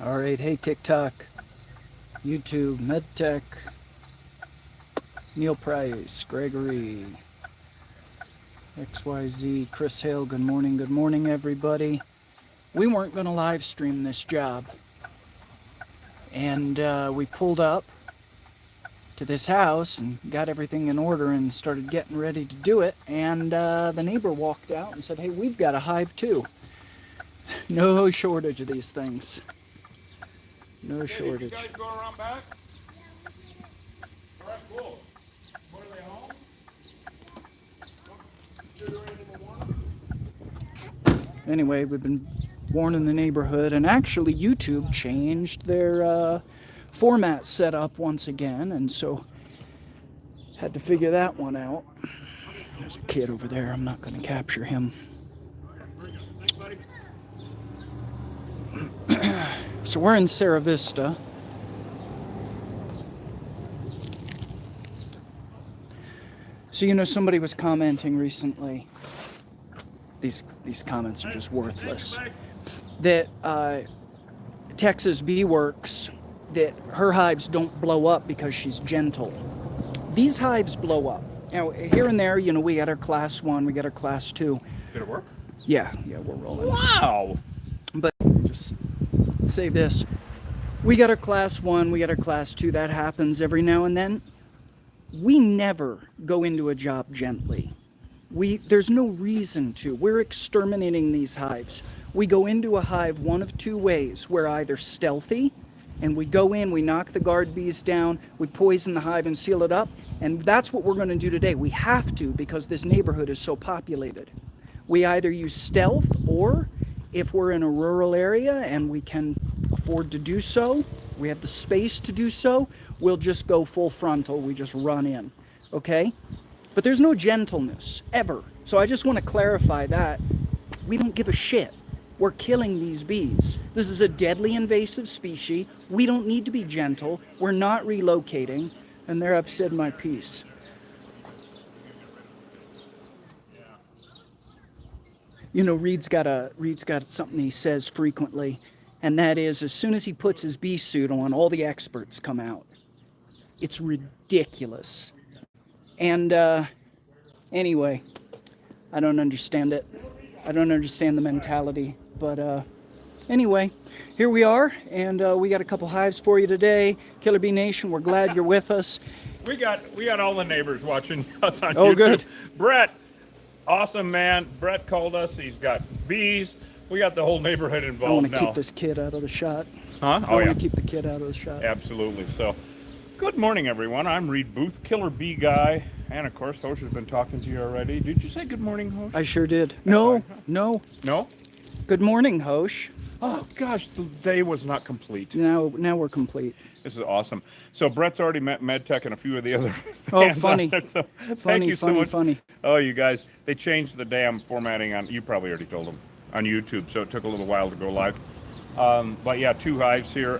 All right, hey TikTok, YouTube, MedTech, Neil Price, Gregory, XYZ, Chris Hale, good morning everybody. We weren't going to live stream this job, and we pulled up to this house and got everything in order and started getting ready to do it, and the neighbor walked out and said, hey, we've got a hive too. No shortage of these things. No shortage. Did you guys go around back? All right, cool. What are they home? Anyway, we've been warning the neighborhood, and actually YouTube changed their format setup once again, and so had to figure that one out. There's a kid over there. I'm not going to capture him. Thanks, buddy. So we're in Sarah Vista. So, you know, somebody was commenting recently, these comments are just worthless, that Texas Bee Works, that her hives don't blow up because she's gentle. These hives blow up. Now, here and there, you know, we got our class 1, we got our class 2. Did it work? Yeah, we're rolling. Wow. But just say this. We got our class 1, we got our class 2. That happens every now and then. We never go into a job gently. There's no reason to. We're exterminating these hives. We go into a hive one of two ways. We're either stealthy, and we go in, we knock the guard bees down, we poison the hive and seal it up, and that's what we're going to do today. We have to, because this neighborhood is so populated. We either use stealth, or if we're in a rural area and we can afford to do so, we have the space to do so, we'll just go full frontal, we just run in, okay? But there's no gentleness, ever. So I just want to clarify that. We don't give a shit. We're killing these bees. This is a deadly invasive species. We don't need to be gentle. We're not relocating. And there I've said my piece. You know, Reed's got something he says frequently, and that is, as soon as he puts his bee suit on, all the experts come out. It's ridiculous. And anyway, I don't understand it. I don't understand the mentality. But anyway, here we are, and we got a couple hives for you today. Killer Bee Nation, we're glad you're with us. We got all the neighbors watching us on YouTube. Oh, good. Brett, awesome man. Brett called us. He's got bees. We got the whole neighborhood involved now. I want to keep this kid out of the shot. Huh? I want to keep the kid out of the shot. Absolutely. So, good morning, everyone. I'm Reed Booth, Killer Bee Guy. And, of course, Hosh has been talking to you already. Did you say good morning, Hosh? I sure did. No. No? Good morning, Hosh. Oh, gosh, the day was not complete. Now we're complete. This is awesome. So, Brett's already met MedTech and a few of the other Oh, funny. So Thank you so much. Funny. Oh, you guys, they changed the damn formatting on, you probably already told them, on YouTube, so it took a little while to go live. But yeah, 2 hives here.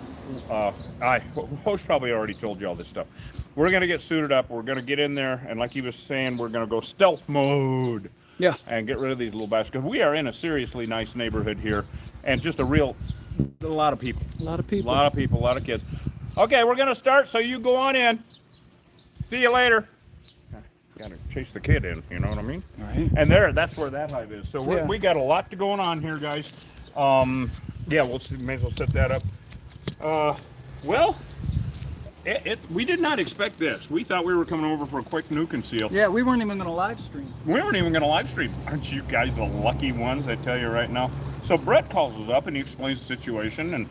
Host probably already told you all this stuff. We're going to get suited up. We're going to get in there, and like he was saying, we're going to go stealth mode. Yeah. And get rid of these little bastards. Because we are in a seriously nice neighborhood here, and just a lot of people. A lot of people. A lot of people, a lot of kids. Okay, we're going to start, so you go on in. See you later. Got to chase the kid in, you know what I mean? All right. And that's where that hive is. So we got a lot going on here, guys. Yeah, may as well set that up. Well, we did not expect this. We thought we were coming over for a quick nuke and seal. Yeah, we weren't even going to live stream. We weren't even going to live stream. Aren't you guys the lucky ones, I tell you right now? So Brett calls us up and he explains the situation, and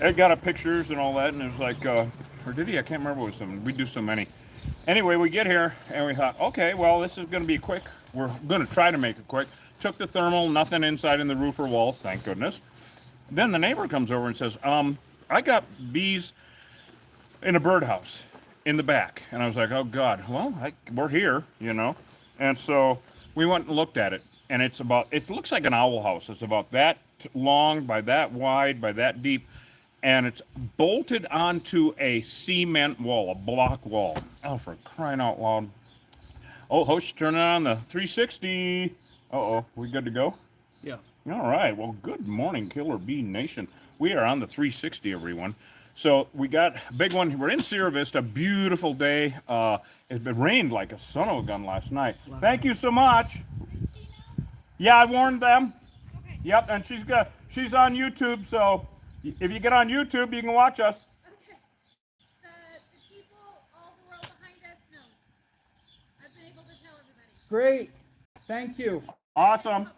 Ed got pictures and all that, and it was like, or did he? I can't remember what it was something. We do so many. Anyway, we get here and we thought, okay, well, this is going to be quick. We're going to try to make it quick. Took the thermal, nothing inside in the roof or walls, thank goodness. Then the neighbor comes over and says, I got bees in a birdhouse in the back. And I was like, oh God, well, we're here, you know. And so we went and looked at it, and it looks like an owl house. It's about that long, by that wide, by that deep. And it's bolted onto a cement wall, a block wall. Oh, for crying out loud. Oh, Host, turn on the 360. Uh-oh, we good to go? Yeah. All right. Well, good morning, Killer Bee Nation. We are on the 360, everyone. So we got a big one. We're in Sierra Vista. Beautiful day. It's been rained like a son of a gun last night. Wow. Thank you so much. Yeah, I warned them. Okay. Yep, and she's on YouTube. So if you get on YouTube, you can watch us. Okay. The people all the world behind us know. I've been able to tell everybody. Great. Thank you. Awesome.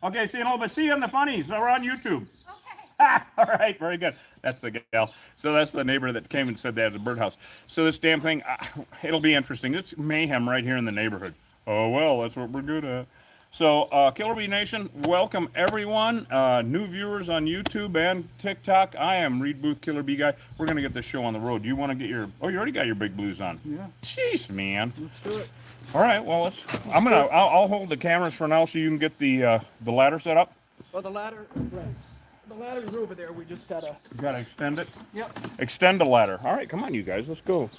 Okay, see you in a little bit. See you on the funnies. We're on YouTube. Okay. All right, very good. That's the gal. So that's the neighbor that came and said they had a birdhouse. So this damn thing, it'll be interesting. It's mayhem right here in the neighborhood. Oh, well, that's what we're good at. So, Killer Bee Nation, welcome everyone. New viewers on YouTube and TikTok. I am Reed Booth, Killer Bee Guy. We're going to get this show on the road. You want to get your, oh, you already got your big blues on. Yeah. Jeez, man. Let's do it. All right, well, I'll hold the cameras for now so you can get the ladder set up. Well, the ladder, right. The ladder's over there. We just gotta Extend it. Yep. Extend the ladder. All right, come on, you guys. Let's go.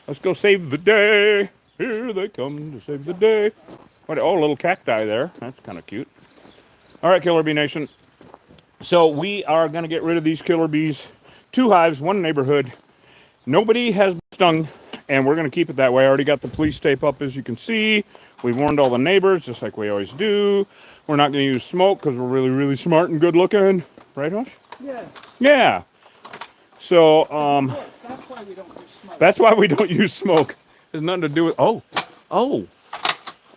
Let's go save the day. Here they come to save the day. What? Oh, a little cacti there. That's kind of cute. All right, Killer Bee Nation. So we are going to get rid of these killer bees. 2 hives, 1 neighborhood. Nobody has been stung, and we're going to keep it that way. I already got the police tape up, as you can see. We warned all the neighbors, just like we always do. We're not going to use smoke because we're really, really smart and good looking. Right, Hush? Yes. Yeah. So, That's why we don't use smoke. that's why we don't use smoke. There's nothing to do with, oh,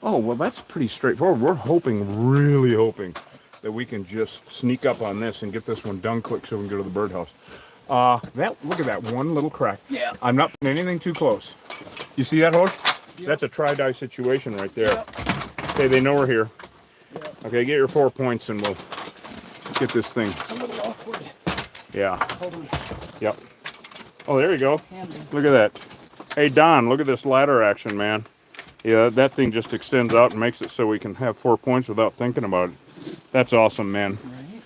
well, that's pretty straightforward. We're hoping, really hoping, that we can just sneak up on this and get this one done quick so we can go to the birdhouse. Look at that one little crack. Yeah. I'm not putting anything too close. You see that, Horse? Yep. That's a try-dye situation right there. Yep. Okay, they know we're here. Yep. Okay, get your 4 points and we'll get this thing. It's a little awkward. Yeah. Hold on. Yep. Oh, there you go. Handy. Look at that. Hey, Don, look at this ladder action, man. Yeah, that thing just extends out and makes it so we can have 4 points without thinking about it. That's awesome, man. Right.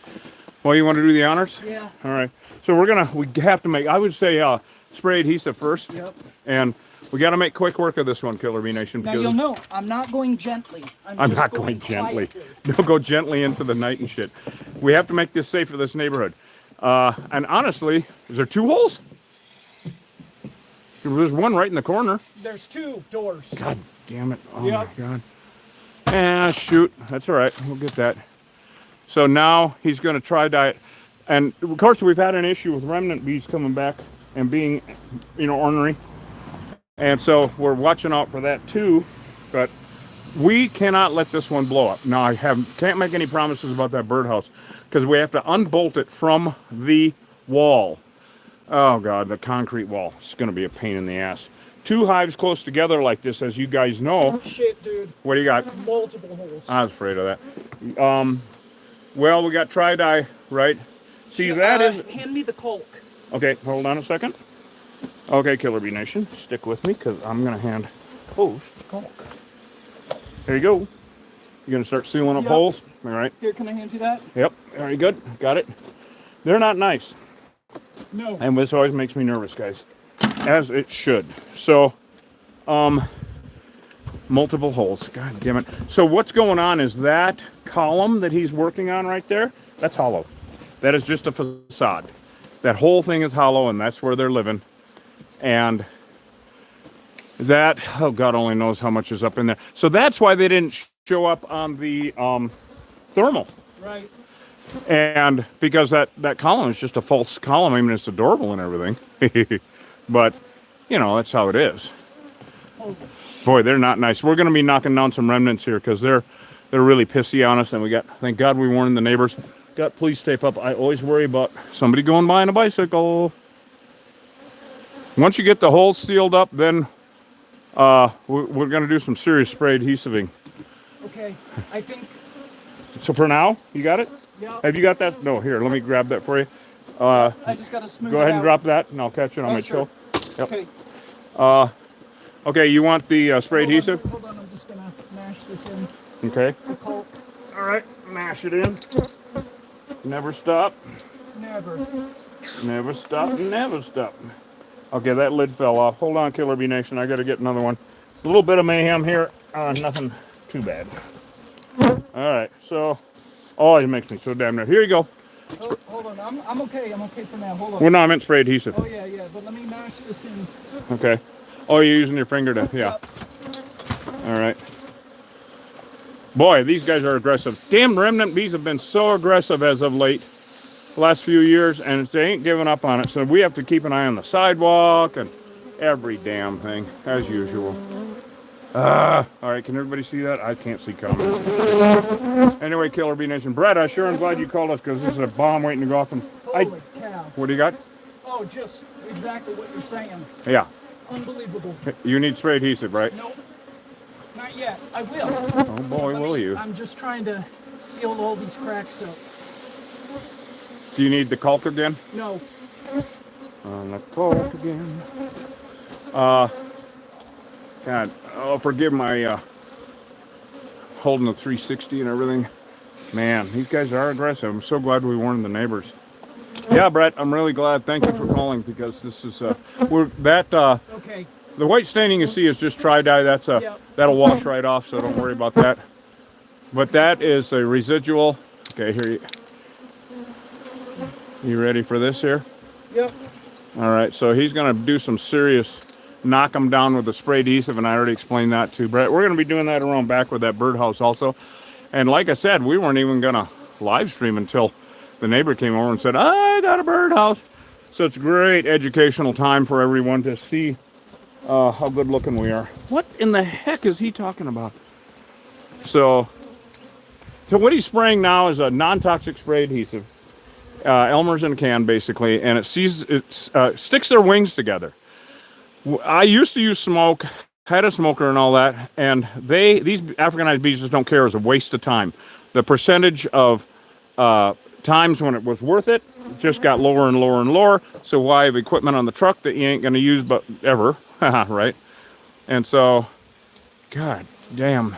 Well, you want to do the honors? Yeah. All right. So we have to make, I would say, spray adhesive first. Yep. And we got to make quick work of this one, Killer Bee Nation. Now you'll know, I'm not going gently. I'm just not going gently. quietly. Don't go gently into the night and shit. We have to make this safe for this neighborhood. And honestly, is there 2 holes? There's one right in the corner. There's 2 doors. God damn it. Oh Yep. my God. Ah, shoot. That's all right. We'll get that. So now he's going to try dye it. And of course, we've had an issue with remnant bees coming back and being, ornery. And so we're watching out for that too. But we cannot let this one blow up. Now, can't make any promises about that birdhouse because we have to unbolt it from the wall. Oh God, the concrete wall. It's going to be a pain in the ass. 2 hives close together like this, as you guys know. Oh, shit, dude. What do you got? Multiple holes. I was afraid of that. Well, we got tri-dye, right? See, that is... Hand me the caulk. Okay, hold on a second. Okay, Killer Bee Nation, stick with me because I'm going to hand Host caulk. There you go. You're going to start sealing up Yep. holes? All right. Here, can I hand you that? Yep, very good. Got it. They're not nice. No. And this always makes me nervous, guys. As it should. So, multiple holes. God damn it. So what's going on is that column that he's working on right there, that's hollow. That is just a facade. That whole thing is hollow, and that's where they're living. And that, oh, God only knows how much is up in there. So that's why they didn't show up on the thermal. Right. And because that column is just a false column. I mean, it's adorable and everything. But, that's how it is. Oh, Boy, they're not nice. We're going to be knocking down some remnants here because they're really pissy on us. And thank God we warned the neighbors. Got police tape up. I always worry about somebody going by on a bicycle. Once you get the holes sealed up, then we're going to do some serious spray adhesiving. okay. I think... So for now, you got it? Yeah. Have you got that? No, here, let me grab that for you. I just got to smooth Go it ahead and out. drop that, and I'll catch it on my sure. toe. Yep. Okay. Okay, you want the spray adhesive? Hold on, I'm just going to mash this in. Okay. The caulk. All right, mash it in. Never stop. Never. Never stop. Never stop. Okay, that lid fell off. Hold on, Killer Bee Nation. I got to get another one. A little bit of mayhem here. Nothing too bad. All right, so Oh, it makes me so damn nervous. Here you go. Oh, hold on. I'm okay. I'm okay for now. Hold on. Well, no, I meant spray adhesive. Oh, yeah. But let me mash this in. Okay. Oh, you're using your finger to, yeah. Yep. All right. Boy, these guys are aggressive. Damn, remnant bees have been so aggressive as of late, the last few years, and they ain't giving up on it. So we have to keep an eye on the sidewalk and every damn thing, as usual. All right, can everybody see that? I can't see comments. Anyway, Killer Bee Nation. Brett, I sure am glad you called us because this is a bomb waiting to go off. And Holy cow. what do you got? Oh, just exactly what you're saying. Yeah. Unbelievable. You need spray adhesive, right? Nope. Not yet. I will. Oh boy, will you. I'm just trying to seal all these cracks up. Do you need the caulk again? No. On the caulk again. God, oh, forgive my holding the 360 and everything. Man, these guys are aggressive. I'm so glad we warned the neighbors. Yeah, Brett, I'm really glad. Thank you for calling because this is Okay. the white staining you see is just tri-dye. That's Yep. that'll wash right off, so don't worry about that. But that is a residual. Okay, here you ready for this here? Yep. All right, so he's going to do some serious knock them down with the spray adhesive, and I already explained that to Brett. We're going to be doing that around back with that birdhouse also. And like I said, we weren't even going to live stream until the neighbor came over and said, I got a birdhouse. So it's great educational time for everyone to see how good looking we are. What in the heck is he talking about? So what he's spraying now is a non-toxic spray adhesive. Elmer's in a can basically, and it sticks their wings together. I used to use smoke, had a smoker and all that, and these Africanized bees just don't care. It's a waste of time. The percentage of times when it was worth it just got lower and lower and lower. So why have equipment on the truck that you ain't going to use but ever, right? And so, God damn.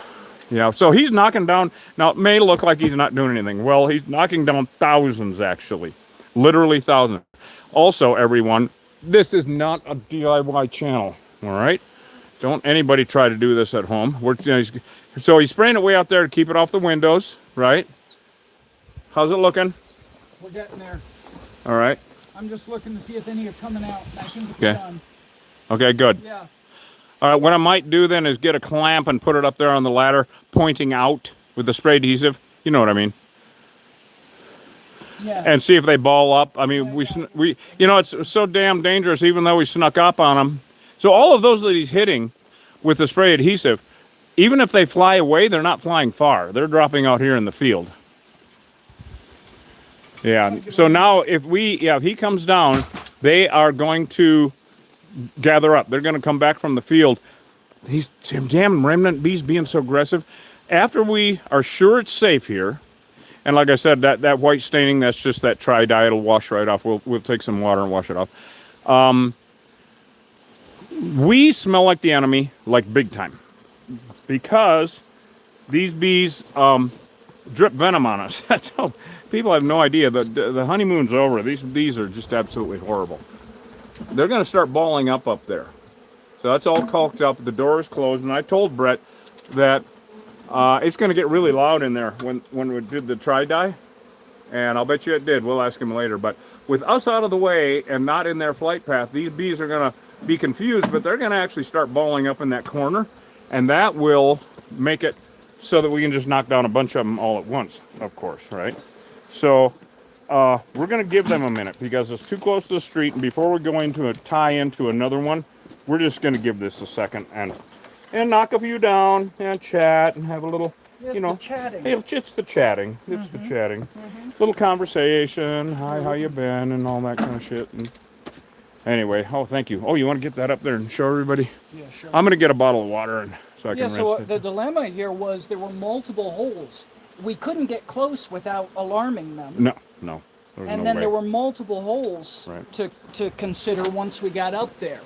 Yeah, so he's knocking down, now it may look like he's not doing anything. Well, he's knocking down thousands actually, literally thousands. Also, everyone, this is not a DIY channel, all right? Don't anybody try to do this at home. So he's spraying it way out there to keep it off the windows, right? How's it looking? We're getting there. All right. I'm just looking to see if any are coming out. I think it's Okay. done. Okay, good. Yeah. All right, what I might do then is get a clamp and put it up there on the ladder, pointing out with the spray adhesive. You know what I mean? Yeah. And see if they ball up. I mean, we you know, it's so damn dangerous even though we snuck up on them. So all of those that he's hitting with the spray adhesive, even if they fly away, they're not flying far. They're dropping out here in the field. Yeah. So now if he comes down, they are going to gather up. They're going to come back from the field. These damn remnant bees being so aggressive. After we are sure it's safe here, and like I said, that white staining, that's just that tri-dye. It'll wash right off. We'll take some water and wash it off. We smell like the enemy, like big time, because these bees drip venom on us. That's how people have no idea. The honeymoon's over. These bees are just absolutely horrible. They're going to start balling up there. So that's all caulked up. The door is closed, and I told Brett that it's going to get really loud in there when we did the tri-dye, and I'll bet you it did. We'll ask him later. But with us out of the way and not in their flight path, these bees are going to be confused, but they're going to actually start balling up in that corner, and that will make it so that we can just knock down a bunch of them all at once, of course, right? So we're going to give them a minute because it's too close to the street, and before we go into a tie into another one, we're just going to give this a second and knock a few down and chat and have a little, Yes, you know, the chatting. it's the chatting. It's the chatting. Little conversation. Hi, how you been, and all that kind of shit. And anyway, oh, thank you. Oh, you want to get that up there and show everybody? Yeah, sure. I'm going to get a bottle of water and so I can Yeah, rinse so it. the dilemma here was there were multiple holes. We couldn't get close without alarming them. No. There's And no then way. there were multiple holes Right. to consider once we got up there.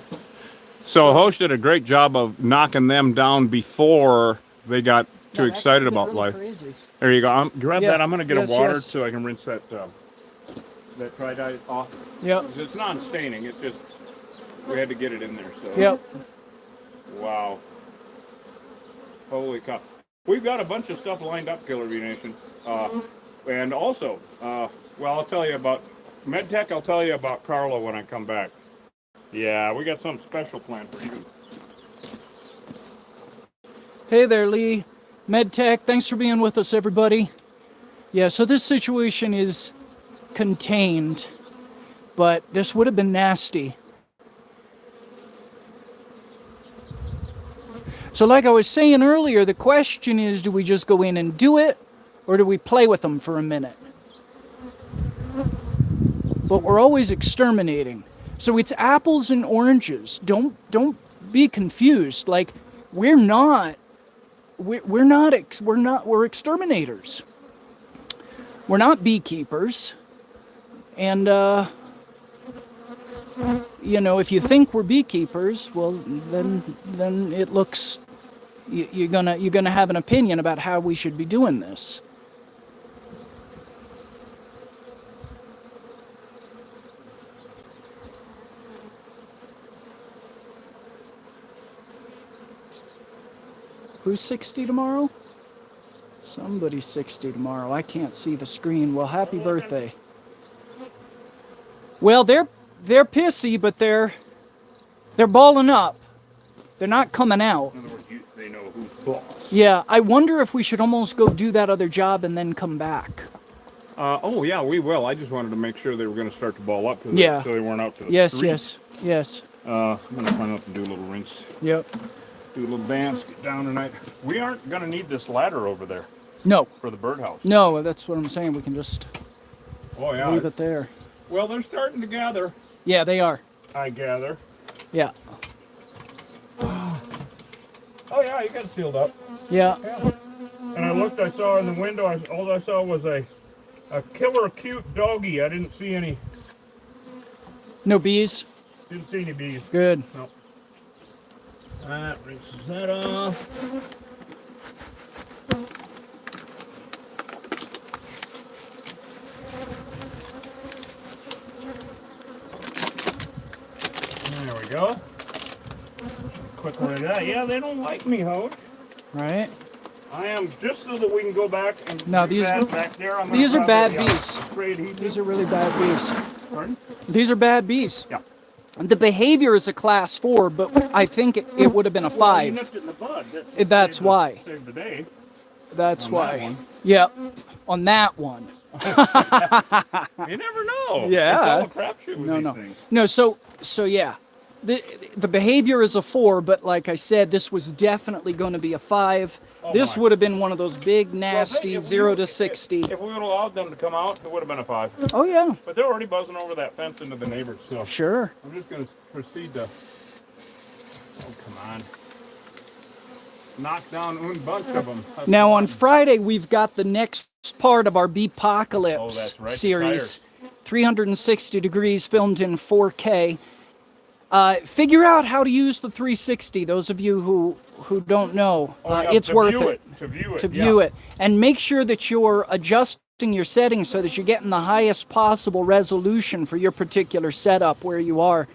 So Hosh did a great job of knocking them down before they got too Yeah, that excited could've been about really life. Crazy. There you go. Grab Yeah. that. I'm going to get Yes, a water yes. so I can rinse that tri-dye off. Yep. It's non-staining. It's just we had to get it in there. So. Yep. Wow. Holy cow. We've got a bunch of stuff lined up, Killer Bee Nation. And also, well, I'll tell you about MedTech. I'll tell you about Carla when I come back. Yeah, we got something special planned for you. Hey there, Lee. MedTech, thanks for being with us, everybody. Yeah, so this situation is contained, but this would have been nasty. So like I was saying earlier, the question is, do we just go in and do it, or do we play with them for a minute? But we're always exterminating. So it's apples and oranges. Don't be confused. Like, we're exterminators. We're not beekeepers. And you know, if you think we're beekeepers, well, then it looks you're gonna have an opinion about how we should be doing this. Who's 60 tomorrow? Somebody's 60 tomorrow. I can't see the screen. Well, happy birthday. Well, they're pissy, but they're balling up. They're not coming out. In other words, they know who's boss. Yeah, I wonder if we should almost go do that other job and then come back. Oh, yeah, we will. I just wanted to make sure they were going to start to ball up. Yeah. So they weren't out to the Yes, street. yes. I'm going to find out and do a little rinse. Yep. Do a little dance, get down tonight. We aren't going to need this ladder over there No, for the birdhouse. no, that's what I'm saying. We can just Oh, yeah. leave it there. Well, they're starting to gather, Yeah, they are. I gather. Yeah. Oh, yeah, you got it sealed up. Yeah. Yeah. And I looked, I saw in the window, all I saw was a killer cute doggy. I didn't see any No bees? Didn't see any bees. Good. No. That rinses that off. There we go. Quick one of that. Yeah, they don't like me, Hoge. Right? I am just so that we can go back and No, do these that are- back there. I'm these gonna are bad probably, bees. spray adhesive. These are really bad bees. Pardon? These are bad bees. Yeah. The behavior is a class 4, but I think it would have been a Well, you 5. nipped it in the bud. That's why. Saved the day. That's on why. that one. Yep. On that one. You never know. Yeah. It's all a crapshoot with No, these no. things. No, so yeah. The behavior is a 4, but like I said, this was definitely going to be a 5. Oh This my. would have been one of those big, Well, nasty if 0 we- to 60. If we would have allowed them to come out, it would have been a 5. Oh, yeah. But they're already buzzing over that fence into the neighbors, so Sure. I'm just going to proceed to. Oh, come on. Knock down one bunch of them. That's Now, on fun. Friday, we've got the next part of our Oh, Beepocalypse that's right, the series. tires. 360 degrees, filmed in 4K. Figure out how to use the 360. Those of you who don't know, Oh, yeah, it's to worth view it. To view it. To yeah. view it, and make sure that you're adjusting your settings so that you're getting the highest possible resolution for your particular setup where you are.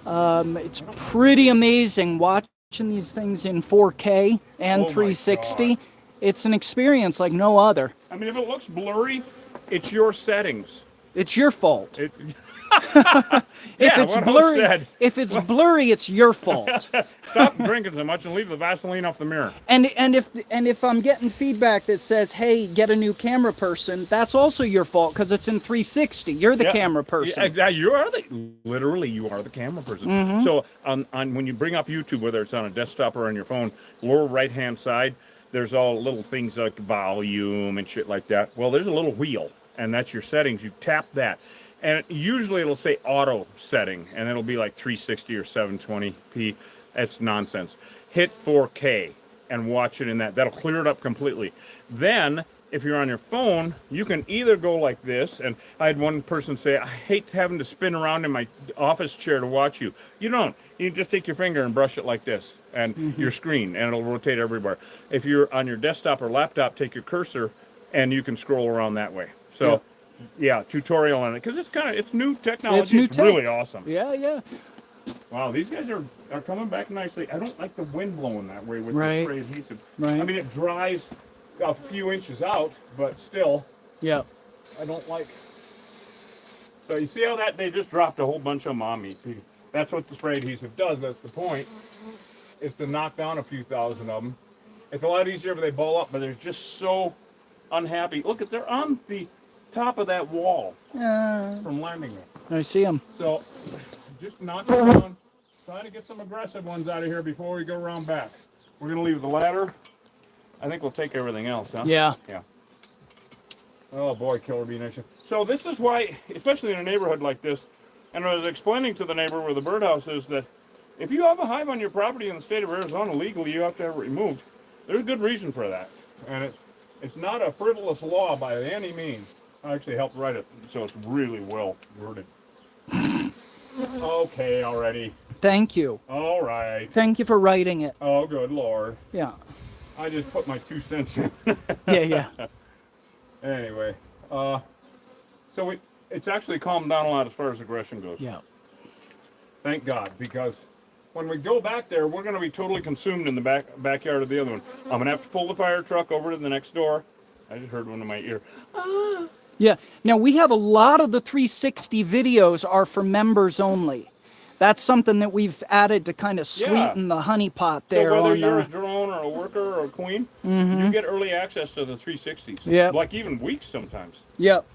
It's pretty amazing watching these things in 4K and Oh my 360. God. It's an experience like no other. I mean, if it looks blurry, it's your settings. It's your fault. It, If yeah, it's what Hope blurry, said. if it's blurry, it's your fault. Stop drinking so much and leave the Vaseline off the mirror. And if I'm getting feedback that says, "Hey, get a new camera person," that's also your fault because it's in 360. You're the Yeah. camera person. Yeah, exactly. You are literally you are the camera person. Mm-hmm. So on when you bring up YouTube, whether it's on a desktop or on your phone, lower right hand side, there's all little things like volume and shit like that. Well, there's a little wheel, and that's your settings. You tap that, and usually it'll say auto setting, and it'll be like 360 or 720p. That's nonsense. Hit 4K and watch it in that. That'll clear it up completely. Then, if you're on your phone, you can either go like this, and I had one person say, I hate having to spin around in my office chair to watch you. You don't. You just take your finger and brush it like this, and your screen, and it'll rotate everywhere. If you're on your desktop or laptop, take your cursor, and you can scroll around that way. So, yeah, tutorial on it, because it's new technology. It's new tech. really awesome. Yeah, yeah. Wow, these guys are coming back nicely. I don't like the wind blowing that way with Right. the spray adhesive. Right. I mean, it dries a few inches out, but still, Yeah. I don't like. So you see how that they just dropped a whole bunch of them on me. That's what the spray adhesive does. That's the point. Is to knock down a few thousand of them. It's a lot easier if they ball up, but they're just so unhappy. Look at they're on the top of that wall from landing it. I see them. So just knock them down. Try to get some aggressive ones out of here before we go around back. We're gonna leave the ladder. I think we'll take everything else, huh? Yeah. Yeah. Oh boy, killer bee nation. So this is why, especially in a neighborhood like this, and I was explaining to the neighbor where the birdhouse is that if you have a hive on your property in the state of Arizona legally, you have to have it removed. There's good reason for that, and it's not a frivolous law by any means. I actually helped write it, so it's really well worded. Okay, already. Thank you. All right. Thank you for writing it. Oh, good Lord. Yeah. I just put my 2 cents in. Yeah. Anyway, so it's actually calmed down a lot as far as aggression goes. Yeah. Thank God, because when we go back there, we're going to be totally consumed in the backyard of the other one. I'm going to have to pull the fire truck over to the next door. I just heard one in my ear. Yeah. Now we have a lot of the 360 videos are for members only. That's something that we've added to kind of sweeten the honey pot there. So whether on, you're a drone or a worker or a queen, you get early access to the 360s. Yeah. Like even weeks sometimes. Yep.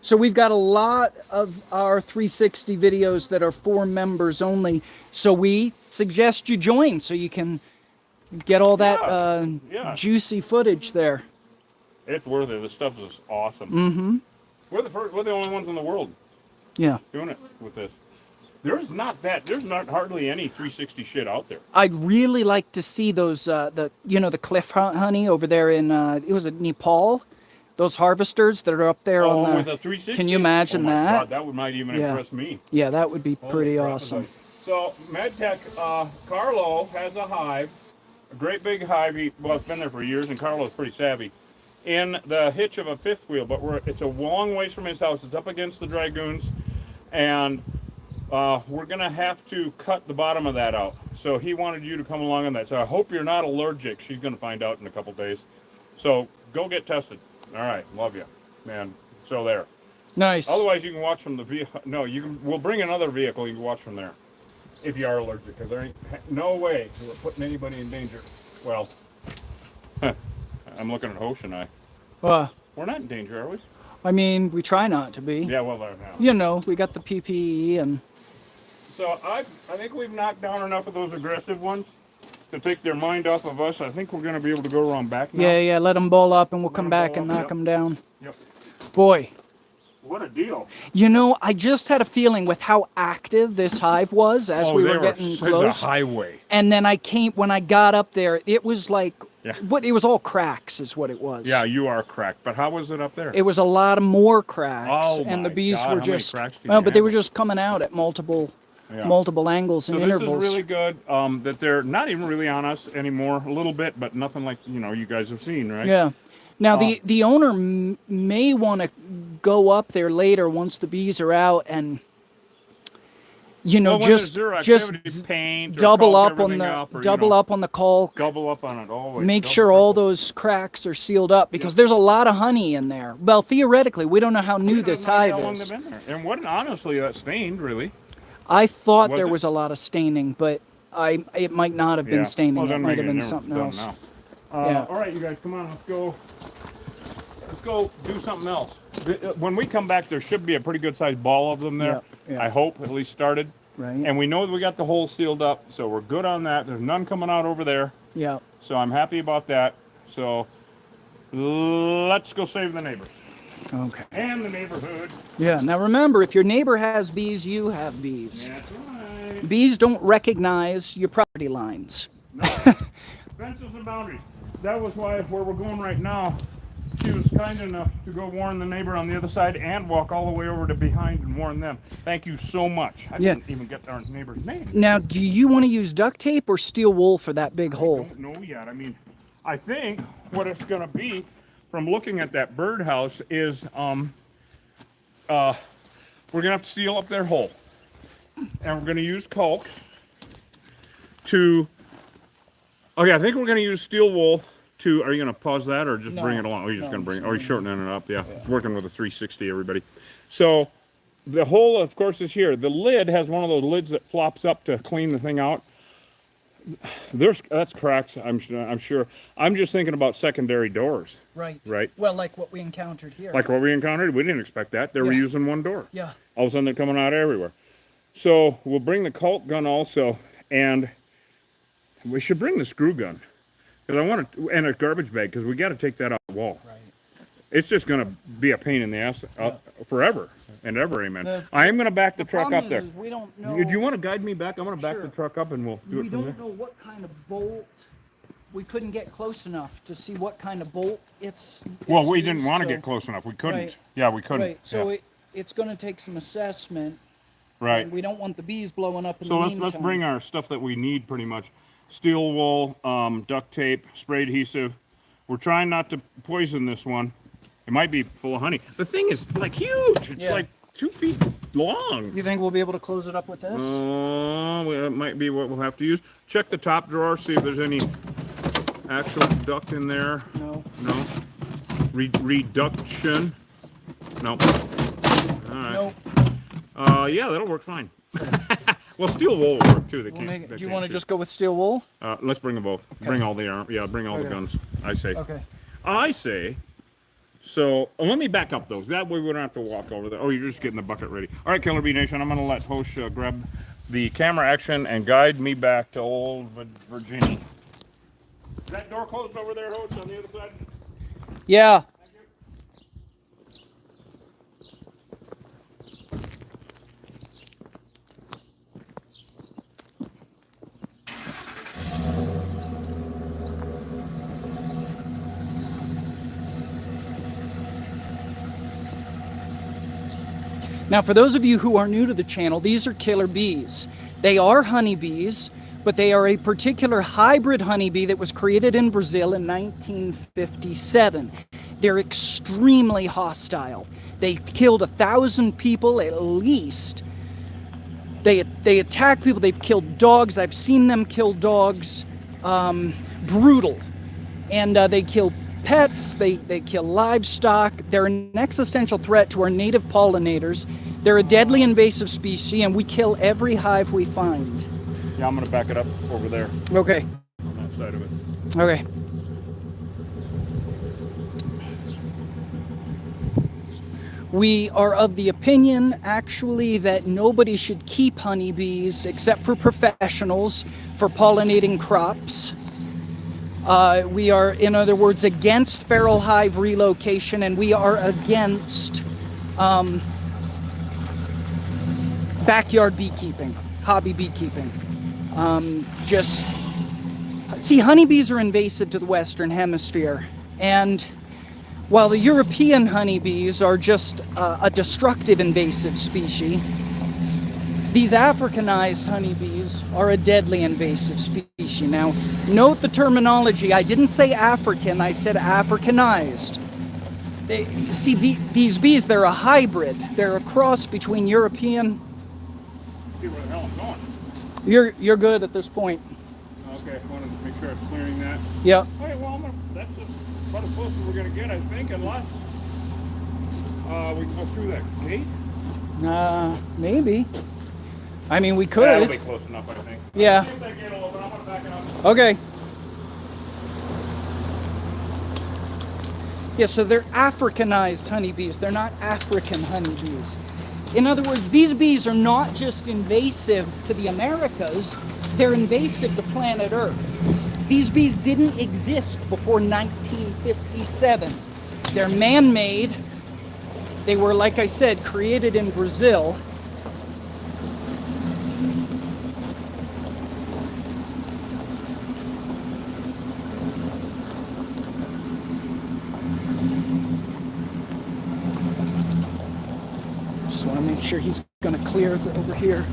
So we've got a lot of our 360 videos that are for members only. So we suggest you join so you can get all that juicy footage there. It's worth it. This stuff is awesome. We're the only ones in the world doing it with this. There's not hardly any 360 shit out there. I'd really like to see those the cliff honey over there in it was Nepal. Those harvesters that are up there on the. With a 360. Can you imagine that? God, that might even impress me. Yeah, that would be pretty awesome. So MedTech, Carlo has a hive, a great big hive. It's been there for years, and Carlo's pretty savvy. In the hitch of a fifth wheel, but it's a long ways from his house. It's up against the dragoons, and we're gonna have to cut the bottom of that out. So he wanted you to come along on that. So I hope you're not allergic. She's gonna find out in a couple days. So go get tested. All right, love you, man. So there. Nice. Otherwise, you can watch from the vehicle. No, we'll bring another vehicle. You can watch from there, if you are allergic, because there ain't no way we're putting anybody in danger. Well, I'm looking at Hosh and I. We're not in danger, are we? I mean, we try not to be. Yeah, well, now. We got the PPE and. So I think we've knocked down enough of those aggressive ones to take their mind off of us. I think we're going to be able to go around back now. Yeah, let them ball up and we'll come back and knock them down. Yep. Boy. What a deal. I just had a feeling with how active this hive was as we were getting close. It's a highway. And then when I got up there, it was like, it was all cracks is what it was. Yeah, you are cracked. But how was it up there? It was a lot of more cracks. Oh, and the my bees God, were how many just, cracks did well, you but they have? were just coming out at multiple angles and intervals. This is really good that they're not even really on us anymore, a little bit, but nothing like, you guys have seen, right? Yeah. Now, the owner may want to go up there later once the bees are out and, just paint double or up on the double up on the caulk. Double up on it always. Make sure all those cracks are sealed up because there's a lot of honey in there. Well, theoretically, we don't know how new this hive is. And what honestly that stained really. I thought there was a lot of staining, but it might not have been staining. Well, it might have been something else. All right, you guys, come on, let's go do something else. When we come back, there should be a pretty good sized ball of them there. Yeah. I hope at least started. Right. And we know that we got the hole sealed up, so we're good on that. There's none coming out over there. Yeah. So I'm happy about that. So let's go save the neighbors. Okay. And the neighborhood. Yeah. Now remember, if your neighbor has bees, you have bees. That's right. Bees don't recognize your property lines. No. Fences and boundaries. That was why where we're going right now, she was kind enough to go warn the neighbor on the other side and walk all the way over to behind and warn them. Thank you so much. I didn't even get our neighbor's name. Now, do you want to use duct tape or steel wool for that big hole? I don't know yet. I mean, I think what it's going to be from looking at that birdhouse is we're going to have to seal up their hole. And we're going to use caulk to... Okay, I think we're going to use steel wool to, are you going to pause that or just No, bring it along? Oh, you're just no, going to bring just it. Oh, you're bring shortening it up. Yeah. Working with a 360, everybody. So the hole, of course, is here. The lid has one of those lids that flops up to clean the thing out. That's cracks, I'm sure. I'm just thinking about secondary doors. Right. Right. Well, like what we encountered here. Like what we encountered, we didn't expect that. They were Yeah. using one door. Yeah. All of a sudden, they're coming out everywhere. So we'll bring the Colt gun also, and we should bring the screw gun, because I want to, and a garbage bag, because we got to take that out the wall. Right. It's just going to be a pain in the ass forever and ever, amen. I am going to back the truck up there. Is we don't know. Do you want to guide me back? I'm going to back Sure. the truck up, and we'll do We it from don't there. know what kind of bolt. We couldn't get close enough to see what kind of bolt it's Well, we didn't used, want to so- get close enough. We couldn't. Right. Yeah, we couldn't. Right. So yeah. it's going to take some assessment. Right. And we don't want the bees blowing up in So the let's meantime. bring our stuff that we need pretty much. Steel wool, duct tape, spray adhesive. We're trying not to poison this one. It might be full of honey. The thing is like huge. It's Yeah. like 2 feet long. You think we'll be able to close it up with this? Well, it might be what we'll have to use. Check the top drawer, see if there's any actual duct in there. No. No. Reduction. No. All right. Nope. Yeah, that'll work fine. Well, steel wool will work too. They We'll can't. make it. they Do you can't want to shoot. just go with steel wool? Let's bring them both. Bring all the arm. Yeah, bring all the Okay. guns. I say. Okay. I say. So let me back up those. That way we don't have to walk over there. Oh, you're just getting the bucket ready. All right, Killer Bee Nation. I'm gonna let Hosh grab the camera action and guide me back to old Virginia. Is that door closed over there, Hosh, on the other side? Yeah. Now, for those of you who are new to the channel, these are killer bees. They are honeybees, but they are a particular hybrid honeybee that was created in Brazil in 1957. They're extremely hostile. They killed 1,000 people at least. They attack people. They've killed dogs. I've seen them kill dogs. Brutal. And they kill pets, they kill livestock. They're an existential threat to our native pollinators. They're a deadly invasive species, and we kill every hive we find. Yeah, I'm gonna back it up over there Okay. on that side of it. Okay. We are of the opinion, actually, that nobody should keep honeybees except for professionals for pollinating crops. We are, in other words, against feral hive relocation, and we are against backyard beekeeping, hobby beekeeping. See, honeybees are invasive to the Western Hemisphere, and while the European honeybees are just a destructive invasive species, these Africanized honeybees are a deadly invasive species. Now, note the terminology. I didn't say African, I said Africanized. These bees, they're a hybrid. They're a cross between European. See where the hell I'm going. You're good at this point. Okay, I wanted to make sure I was clearing that. Yeah. Okay, well, that's about as close as we're gonna get, I think, unless we go through that gate. Maybe. I mean, we That'll be could. close enough, I think. Yeah. See if that gate will open. I'm gonna back it up. Okay. Yeah, so they're Africanized honeybees. They're not African honeybees. In other words, these bees are not just invasive to the Americas, they're invasive to planet Earth. These bees didn't exist before 1957. They're man-made. They were, like I said, created in Brazil. Just want to make sure he's going to clear over here.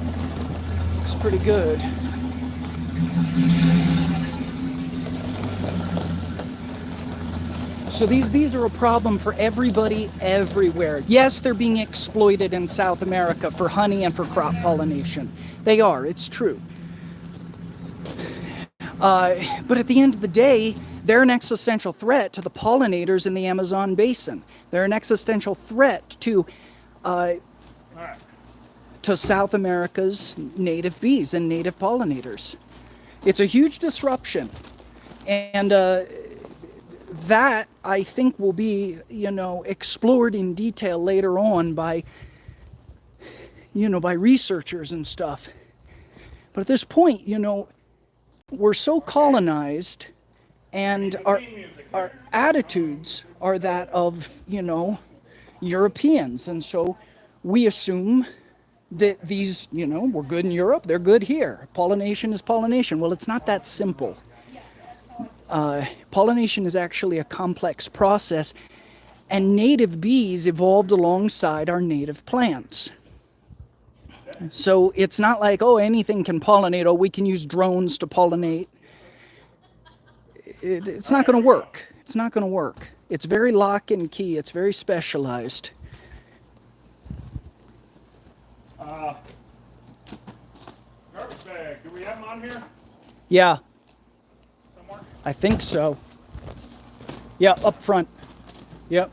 It's pretty good. So these bees are a problem for everybody everywhere. Yes, they're being exploited in South America for honey and for crop pollination. They are, it's true. But at the end of the day, They're an existential threat to the pollinators in the Amazon basin. They're an existential threat to South America's native bees and native pollinators. It's a huge disruption. And that, I think, will be, explored in detail later on by, by researchers and stuff. But at this point, we're so colonized, and our attitudes are that of, Europeans. And so we assume that these, we're good in Europe, they're good here. Pollination is pollination. Well, it's not that simple. Pollination is actually a complex process, and native bees evolved alongside our native plants. So it's not like, oh, anything can pollinate, oh, we can use drones to pollinate. It's not going to work. It's not going to work. It's very lock and key. It's very specialized. Garbage bag. Do we have them on here Yeah, somewhere? I think so. Yeah, up front. Yep.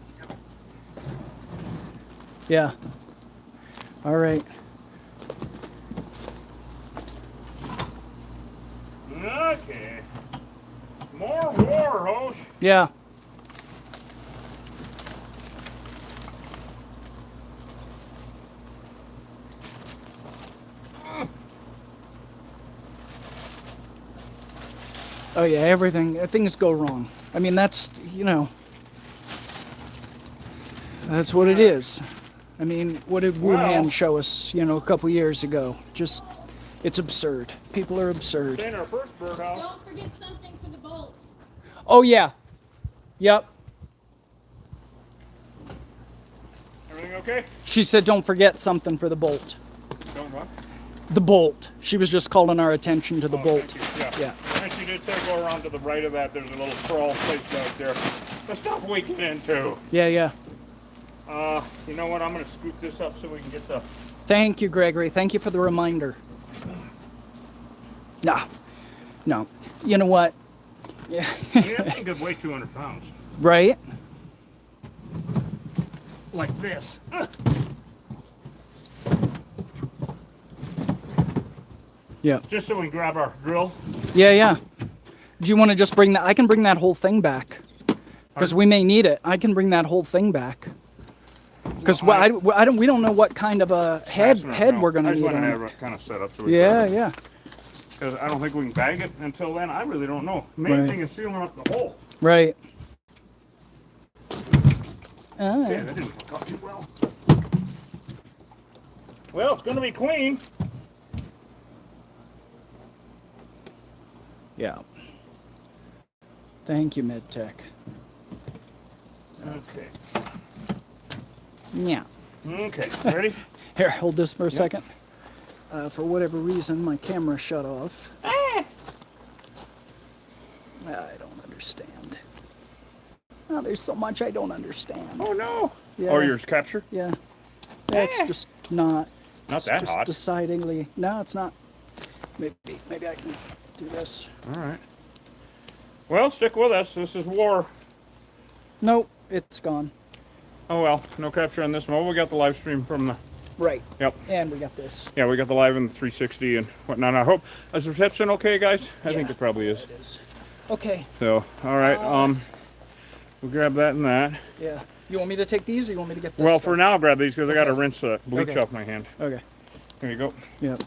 Yeah. All right. Okay. More war, Hosh. Yeah. Oh yeah, things go wrong. I mean, that's what it is. I mean, what did Wu Man show us, a couple years ago? Just, it's absurd. People are absurd. In our first birdhouse. Don't forget something for the bolt. Oh yeah. Yep. Everything okay? She said don't forget something for the bolt. Don't what? The bolt. She was just calling our attention to the Oh, bolt. thank you. Yeah. And she did say go around to the right of that. There's a little crawl place back there. The stuff we get into. Yeah, yeah. You know what? I'm going to scoop this up so we can get the... Thank you, Gregory. Thank you for the reminder. No. You know what? Yeah. Yeah, that thing could weigh 200 pounds. Right? Like this. Yeah. Just so we can grab our drill. Yeah, yeah. Do you want to just bring that? I can bring that whole thing back. Because we may need it. I can bring that whole thing back. Because we don't know what kind of a head we're going to need. I just want on to it. have it kind of set up so we Yeah. Because I don't think we can bag it until then. I really don't know. Main thing is sealing up the hole. Right. Yeah, that didn't work out too well. Well, it's going to be clean. Yeah. Thank you, MedTech. Okay. Yeah. Okay. Ready? Here, hold this for a second. For whatever reason, my camera shut off. I don't understand. Oh, there's so much I don't understand. Oh no. Yeah. Oh, yours capture? Yeah. That's just not. Not that just hot. Decidingly. No, it's not. Maybe I can do this. All right. Well, stick with us. This is war. Nope, it's gone. Oh well, no capture on this one. We got the live stream from the. Right. Yep. And we got this. Yeah, we got the live in the 360 and whatnot. I hope is the reception okay, guys? I think it probably is. It is. Okay. So, all right. We'll grab that and that. Yeah. You want me to take these, or you want me to get this? Well, stuff? for now, I'll grab these because I got to rinse the bleach Okay. off my hand. Okay. Here you go. Yep.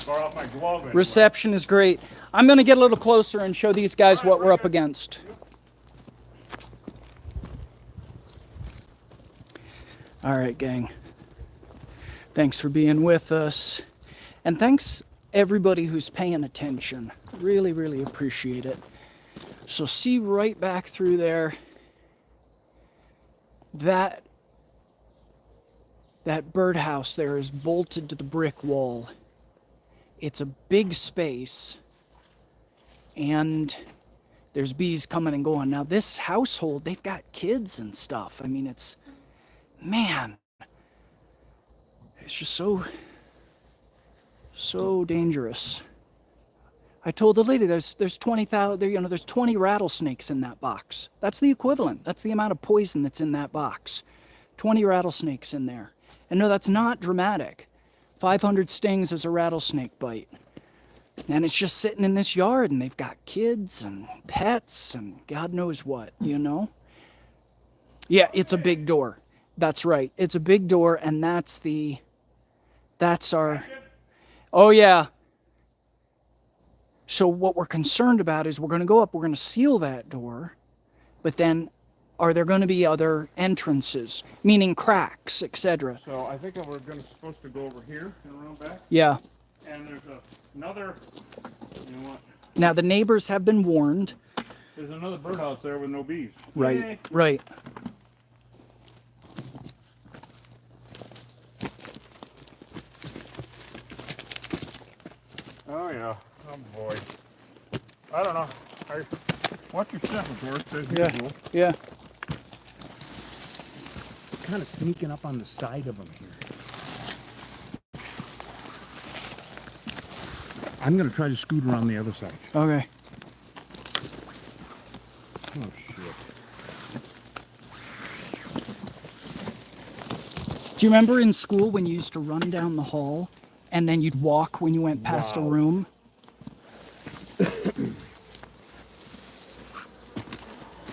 Or off my glove. Anyway. Reception is great. I'm going to get a little closer and show these guys what we're up against. All right, gang. Thanks for being with us. And thanks everybody who's paying attention. Really, really appreciate it. So see right back through there. That birdhouse there is bolted to the brick wall. It's a big space, and there's bees coming and going. Now this household, they've got kids and stuff. I mean, it's just so dangerous. I told the lady there's 20,000, you know, there's 20 rattlesnakes in that box. That's the equivalent. That's the amount of poison that's in that box. 20 rattlesnakes in there. And no, that's not dramatic. 500 stings is a rattlesnake bite. And it's just sitting in this yard, and they've got kids and pets and God knows what, you know? Yeah, it's a big door. That's right. It's a big door, and that's our, oh yeah. So what we're concerned about is we're going to go up, we're going to seal that door, but then are there going to be other entrances, meaning cracks, etc.? So I think we're supposed to go over here and around back. Yeah. And there's another, you know what? Now the neighbors have been warned. There's another birdhouse there with no bees. Right, Yay. right. Oh yeah. Oh boy. I don't know. Watch your step, of course. As Yeah, usual. yeah. Kind of sneaking up on the side of them here. I'm gonna try to scoot around the other side. Okay. Oh shit. Do you remember in school when you used to run down the hall and then you'd walk when you went past a Wow. room?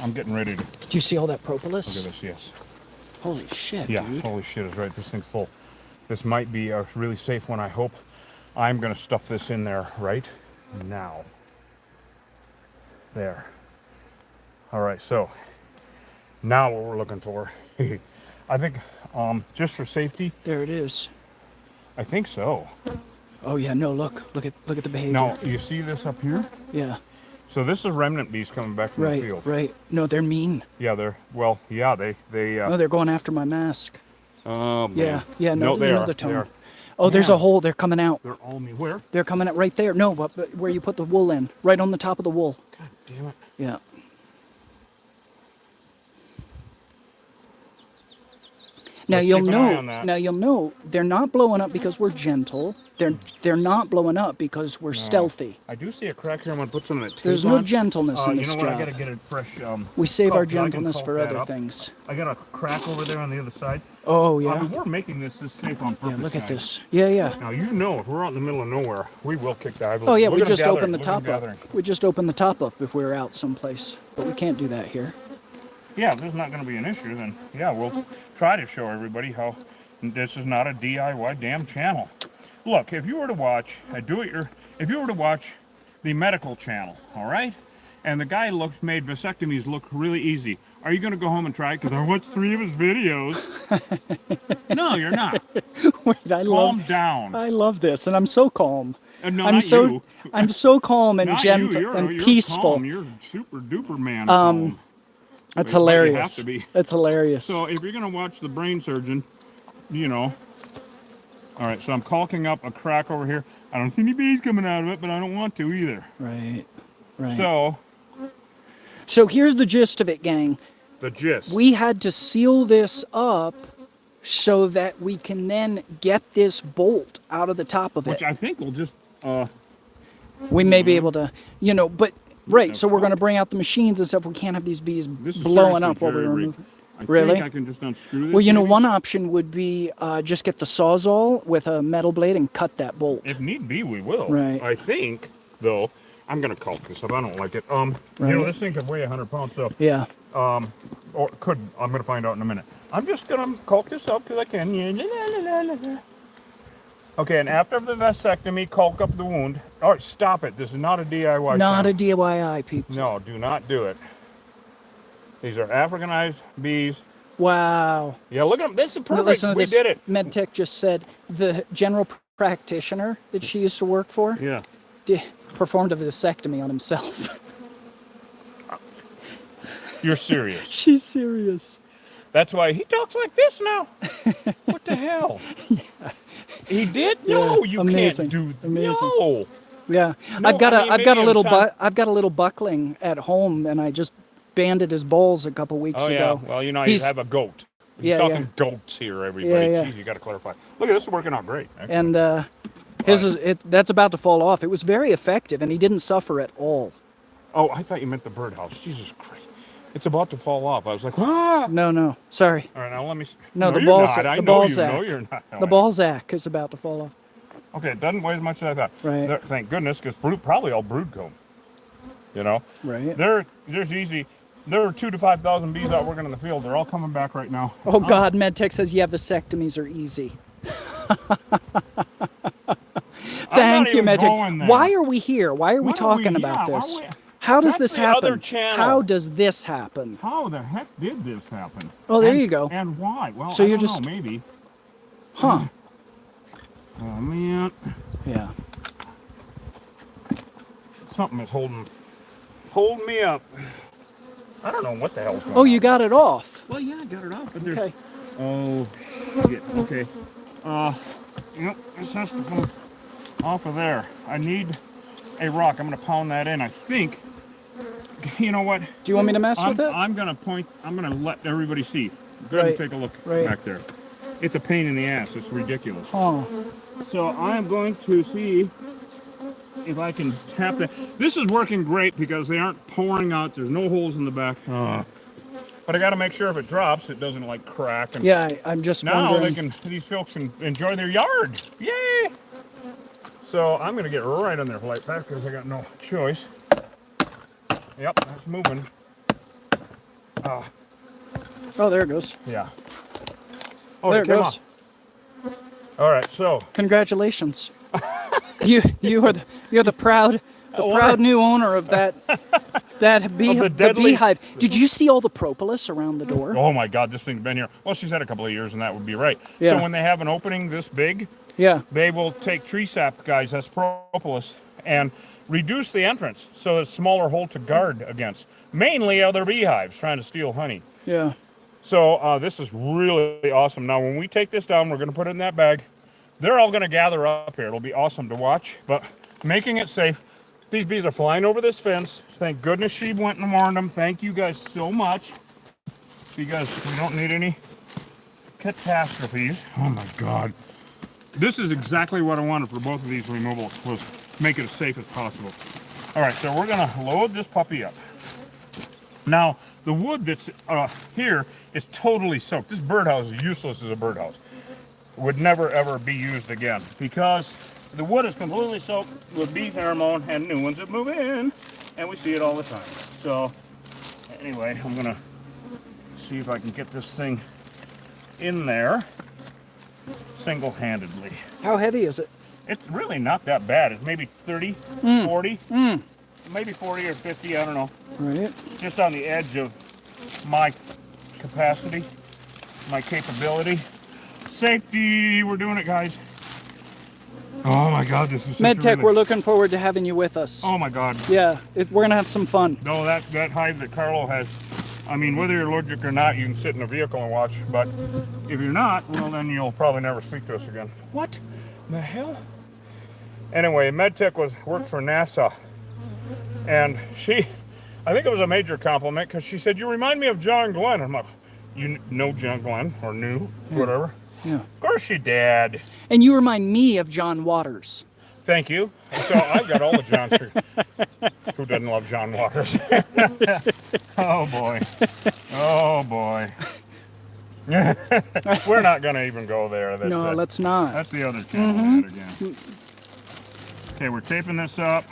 I'm getting ready to Do you see all that look propolis? at this. Yes. Holy shit, Yeah. dude. Holy shit is right. This thing's full. This might be a really safe one. I hope. I'm gonna stuff this in there right now. There. All right. So now what we're looking for. I think just for safety. There it is. I think so. Oh yeah, no, look at the behavior. Now you see this up here. Yeah, So this is remnant bees coming back from the right, field. right. No, they're mean. Yeah, they're well. Yeah, they. No, they're going after my mask. Oh man. Yeah, yeah. No, they you know are. the They tone. are. Oh, there's Yeah. a hole. They're coming out. They're all me. Where? They're coming out right there. No, but where you put the wool in, right on the top of the wool. God damn it. Yeah. Now Let's you'll keep an eye on know. that. Now you'll know they're not blowing up because we're gentle. They're not blowing up because we're stealthy. I do see a crack here. I'm gonna put some of that tape There's no on. gentleness in You this know what? I job. gotta get a fresh. We save caulk, our so I can gentleness caulk for that other up. things. I got a crack over there on the other side. Oh yeah. We're making this safe on purpose. Yeah. Look at guys. this. Yeah, yeah. Now you know if we're out in the middle of nowhere, we will kick the hive. Oh yeah. Look We at 'em just gathering. open the Look at 'em top up. gathering. We just open the top up if we were out someplace, but we can't do that here. Yeah, if there's not going to be an issue, then yeah, we'll try to show everybody how this is not a DIY damn channel. Look, if you were to watch if you were to watch the medical channel, all right, and the guy made vasectomies look really easy, are you going to go home and try it? Because I watched 3 of his videos. No, you're not. Wait, Calm down. I love this, and I'm so calm. No, I'm not so you. I'm so calm and Not gentle you. and You're peaceful. Calm. You're super duper man. Calm. That's But you have hilarious. to be. That's hilarious. So if you're going to watch the brain surgeon, you know. All right, so I'm caulking up a crack over here. I don't see any bees coming out of it, but I don't want to either. Right. Right. So here's the gist of it, gang. the gist. We had to seal this up so that we can then get this bolt out of the top of Which it. I think will just We may be able to, but right. So we're going to bring out the machines and stuff. We can't have these bees this is blowing seriously up while we jury-rigged. remove. I Really? think I can just unscrew this. Well, maybe. one option would be just get the sawzall with a metal blade and cut that bolt. If need be, we will. Right. I think, though, I'm gonna caulk this up. I don't like it. Right. This thing could weigh 100 pounds, so Yeah. or it could. I'm gonna find out in a minute. I'm just gonna caulk this up because I can. Okay, and after the vasectomy, caulk up the wound. All right, stop it. This is not a DIY. Not a channel. DIY, people. No, do not do it. These are Africanized bees. Wow. Yeah, look at them. This is perfect. Listen to We this. did it. MedTech just said the general practitioner that she used to work for Yeah. performed a vasectomy on himself. You're serious. She's serious. That's why he talks like this now. What the hell? He did? No, Yeah, you amazing, can't do amazing. No. Yeah, No, I've got I mean, I've got a maybe little I'm I've got a little buckling at home, and I just banded his balls a couple weeks Oh, yeah. ago. Well, you know, you He's- have a goat. He's Yeah, talking yeah. goats here, everybody. Yeah, yeah. Jeez, you got to clarify. Look at this is working out great. And That's about to fall off. It was very effective, and he didn't suffer at all. Oh, I thought you meant the birdhouse. Jesus Christ. It's about to fall off. I was like, ah! No. Sorry. All right, now let me... No, the you're ball not. sack. I The know ball you. sack. No, you're not. The Balzac is about to fall off. Okay, it doesn't weigh as much as I thought. Right. Thank goodness, because probably all brood comb. You know? Right. There's easy... There are 2,000 to 5,000 bees out working in the field. They're all coming back right now. Oh, God, MedTech says, yeah, vasectomies are easy. Thank you, MedTech. Why are we here? Why are we talking about this? How does this happen? How does this happen? How the heck did this happen? Oh, there you go. And why? Well, so I you're don't just... know, maybe. Huh. Oh, man. Yeah. Something is holding me up. I don't know what the hell's going on. Oh, you got it off. Well, yeah, I got it off. But there's... Okay. Oh, shit. Okay. Yep, this has to come off of there. I need a rock. I'm going to pound that in. I think, you know what? Do you want me to mess with it? I'm going to let everybody see. Go ahead and take a look back there. It's a pain in the ass. It's ridiculous. Oh. So I'm going to see if I can tap that. This is working great because they aren't pouring out. There's no holes in the back. But I got to make sure if it drops, it doesn't like crack. And yeah, I'm just now wondering. these folks can enjoy their yard. Yay! So I'm going to get right on their flight path because I got no choice. Yep, that's moving. Oh, there it goes. Yeah. Oh, there it came goes. off. All right, so congratulations. you're the proud new owner of the beehive. Did you see all the propolis around the door? Oh my God, this thing's been here. Well, she's had a couple of years, and that would be right. Yeah. So when they have an opening this big, yeah, they will take tree sap, guys, that's propolis, and reduce the entrance so it's a smaller hole to guard against. Mainly other beehives trying to steal honey. Yeah. So this is really awesome. Now, when we take this down, we're going to put it in that bag. They're all going to gather up here. It'll be awesome to watch, but making it safe. These bees are flying over this fence. Thank goodness she went and warned them. Thank you guys so much, because we don't need any catastrophes. Oh my God. This is exactly what I wanted for both of these removals, was make it as safe as possible. All right, so we're going to load this puppy up. Now, the wood that's here is totally soaked. This birdhouse is useless as a birdhouse. Would never ever be used again because the wood is completely soaked with bee pheromone and new ones that move in, and we see it all the time. So anyway, I'm gonna see if I can get this thing in there single-handedly. How heavy is it? It's really not that bad. It's maybe 30, 40, maybe 40 or 50, I don't know. Right. Just on the edge of my capacity, my capability. Safety, we're doing it, guys. Oh my God, this is MedTech, we're looking forward to having you with us. Oh my God. Yeah, we're gonna have some fun. No, that hive that Carlo has, I mean, whether you're allergic or not, you can sit in a vehicle and watch, but if you're not, well then you'll probably never speak to us again. What the hell? Anyway, MedTech worked for NASA, and I think it was a major compliment, because she said, you remind me of John Glenn. I'm like, you know John Glenn, or knew, whatever. Yeah. Of course you did. And you remind me of John Waters. Thank you. So I've got all the Johns. Who doesn't love John Waters? Oh boy. Oh boy. We're not going to even go there. No, let's not. That's the other channel again. Okay, we're taping this up.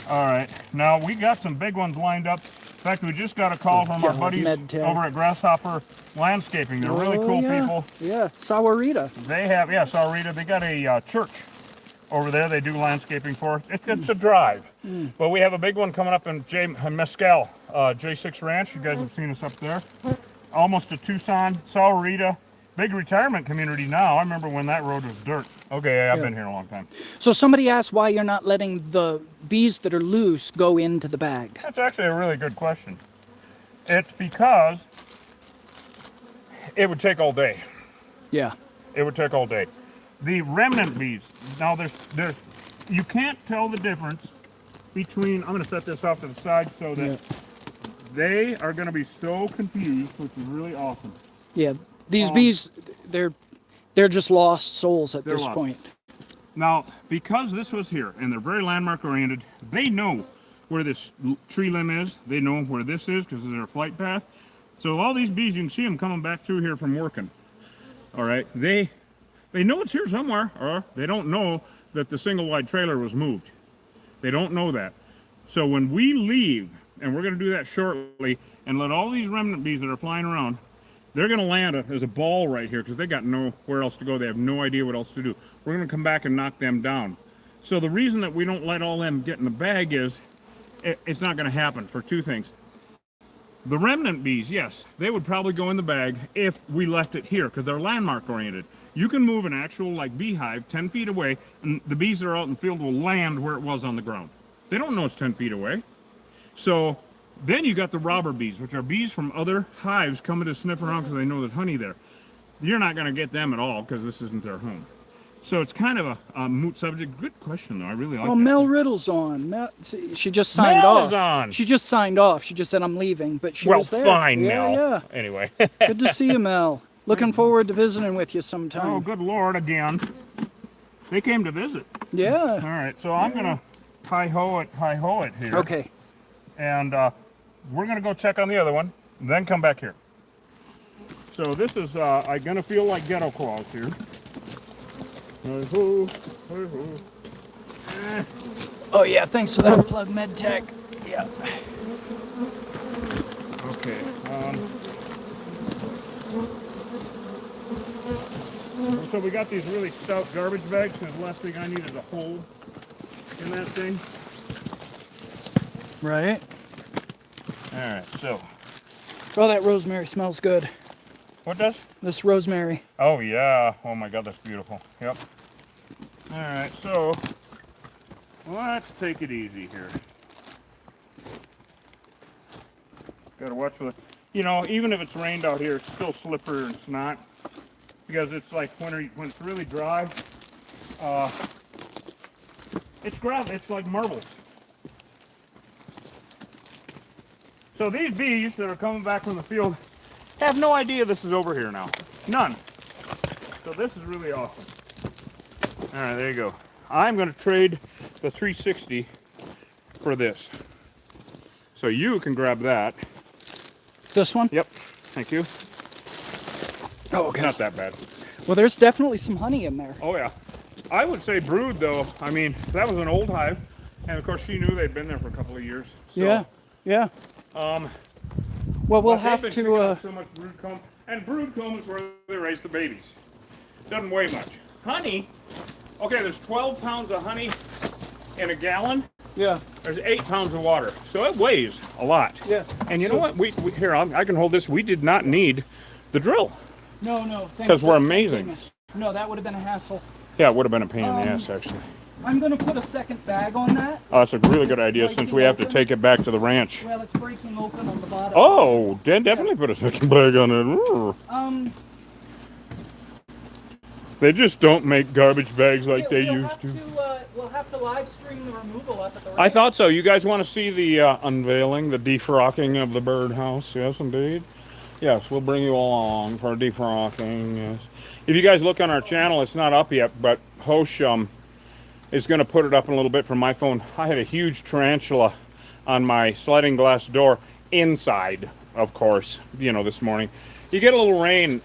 All right. Now we got some big ones lined up. In fact, we just got a call from our buddies over at Grasshopper Landscaping. They're really cool people. Yeah, Sawarita. They have, Sawarita. They got a church over there. They do landscaping for. It's a drive. But we have a big one coming up in Mescal, J6 Ranch. You guys have seen us up there. Almost to Tucson, Sawarita. Big retirement community now. I remember when that road was dirt. Okay, I've been here a long time. So somebody asked why you're not letting the bees that are loose go into the bag. That's actually a really good question. It's because it would take all day. Yeah. It would take all day. The remnant bees, now there's you can't tell the difference between, I'm going to set this off to the side so that they are going to be so confused, which is really awesome. Yeah. These bees, they're just lost souls at this point. Now, because this was here, and they're very landmark oriented, they know where this tree limb is. They know where this is because of their flight path. So all these bees, you can see them coming back through here from working. All right, they know it's here somewhere, or they don't know that the single wide trailer was moved. They don't know that. So when we leave, and we're going to do that shortly, and let all these remnant bees that are flying around, they're going to land as a ball right here because they got nowhere else to go. They have no idea what else to do. We're going to come back and knock them down. So the reason that we don't let all them get in the bag is it's not going to happen for two things. The remnant bees, yes, they would probably go in the bag if we left it here because they're landmark oriented. You can move an actual like beehive 10 feet away and the bees that are out in the field will land where it was on the ground. They don't know it's 10 feet away. So then you got the robber bees, which are bees from other hives coming to sniff around because they know there's honey there. You're not going to get them at all because this isn't their home. So it's kind of a moot subject. Good question, though. I really like Oh, that. Mel Riddle's on. She just signed Mel off. is on. She just signed off. She just said, I'm leaving, but she Well, was there. fine, Yeah, Mel. yeah. Anyway. Good to see you, Mel. Looking forward to visiting with you sometime. Oh, good Lord, again. They came to visit. Yeah. All right, so I'm going to hi-ho it here. Okay. And we're going to go check on the other one, then come back here. So this is, I'm going to feel like ghetto claws here. Hi-ho, hi-ho. Oh, yeah. Thanks for that plug, MedTech. Yeah. Okay. So we got these really stout garbage bags, because the last thing I need is a hole in that thing. Right. All right, so. Oh, that rosemary smells good. What does? This rosemary. Oh, yeah. Oh, my God, that's beautiful. Yep. All right, so let's take it easy here. Got to watch for the, you know, even if it's rained out here, it's still slippery and snot. Because it's like when it's really dry, it's gravel, it's like marbles. So these bees that are coming back from the field have no idea this is over here now. None. So this is really awesome. All right, there you go. I'm going to trade the 360 for this. So you can grab that. This one? Yep. Thank you. Oh, okay. Not that bad. Well, there's definitely some honey in there. Oh, yeah. I would say brood, though. I mean, that was an old hive. And, of course, she knew they'd been there for a couple of years. So, Yeah. Yeah. Well, we'll have to. So much brood comb. And brood comb is where they raise the babies. Doesn't weigh much. Honey, okay, there's 12 pounds of honey in a gallon. Yeah. There's 8 pounds of water. So it weighs a lot. Yeah. And you know what? We here, I can hold this. We did not need the drill. No. Because we're amazing. Goodness. No, that would have been a hassle. Yeah, it would have been a pain in the ass, actually. I'm going to put a second bag on that. Oh, that's a really good idea since we have to take it back to the ranch. Well, it's breaking open on the bottom. Oh, definitely put a second bag on it. Ooh. They just don't make garbage bags like they used to. We'll have to live stream the removal up at the ranch. I thought so. You guys want to see the unveiling, the defrocking of the birdhouse? Yes, indeed. Yes, we'll bring you along for defrocking. Yes. If you guys look on our channel, it's not up yet, but Hosh is going to put it up in a little bit from my phone. I had a huge tarantula on my sliding glass door inside, of course, you know, this morning. You get a little rain,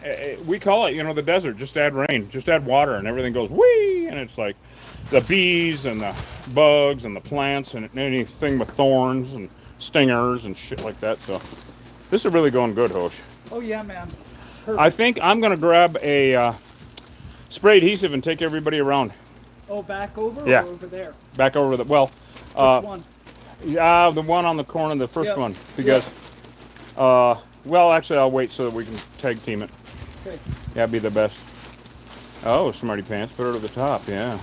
we call it, you know, the desert, just add rain, just add water and everything goes whee, and it's like the bees and the bugs and the plants and anything with thorns and stingers and shit like that. So this is really going good, Hosh. Oh, yeah, man. I think I'm going to grab a spray adhesive and take everybody around. Oh, back over Yeah. or over there? Back over the, well. Which one? Yeah, the one on the corner, the first Yep. one. Because, well, actually, I'll wait so that we can tag team it. Okay. That'd be the best. Oh, smarty pants, put it at the top, yeah.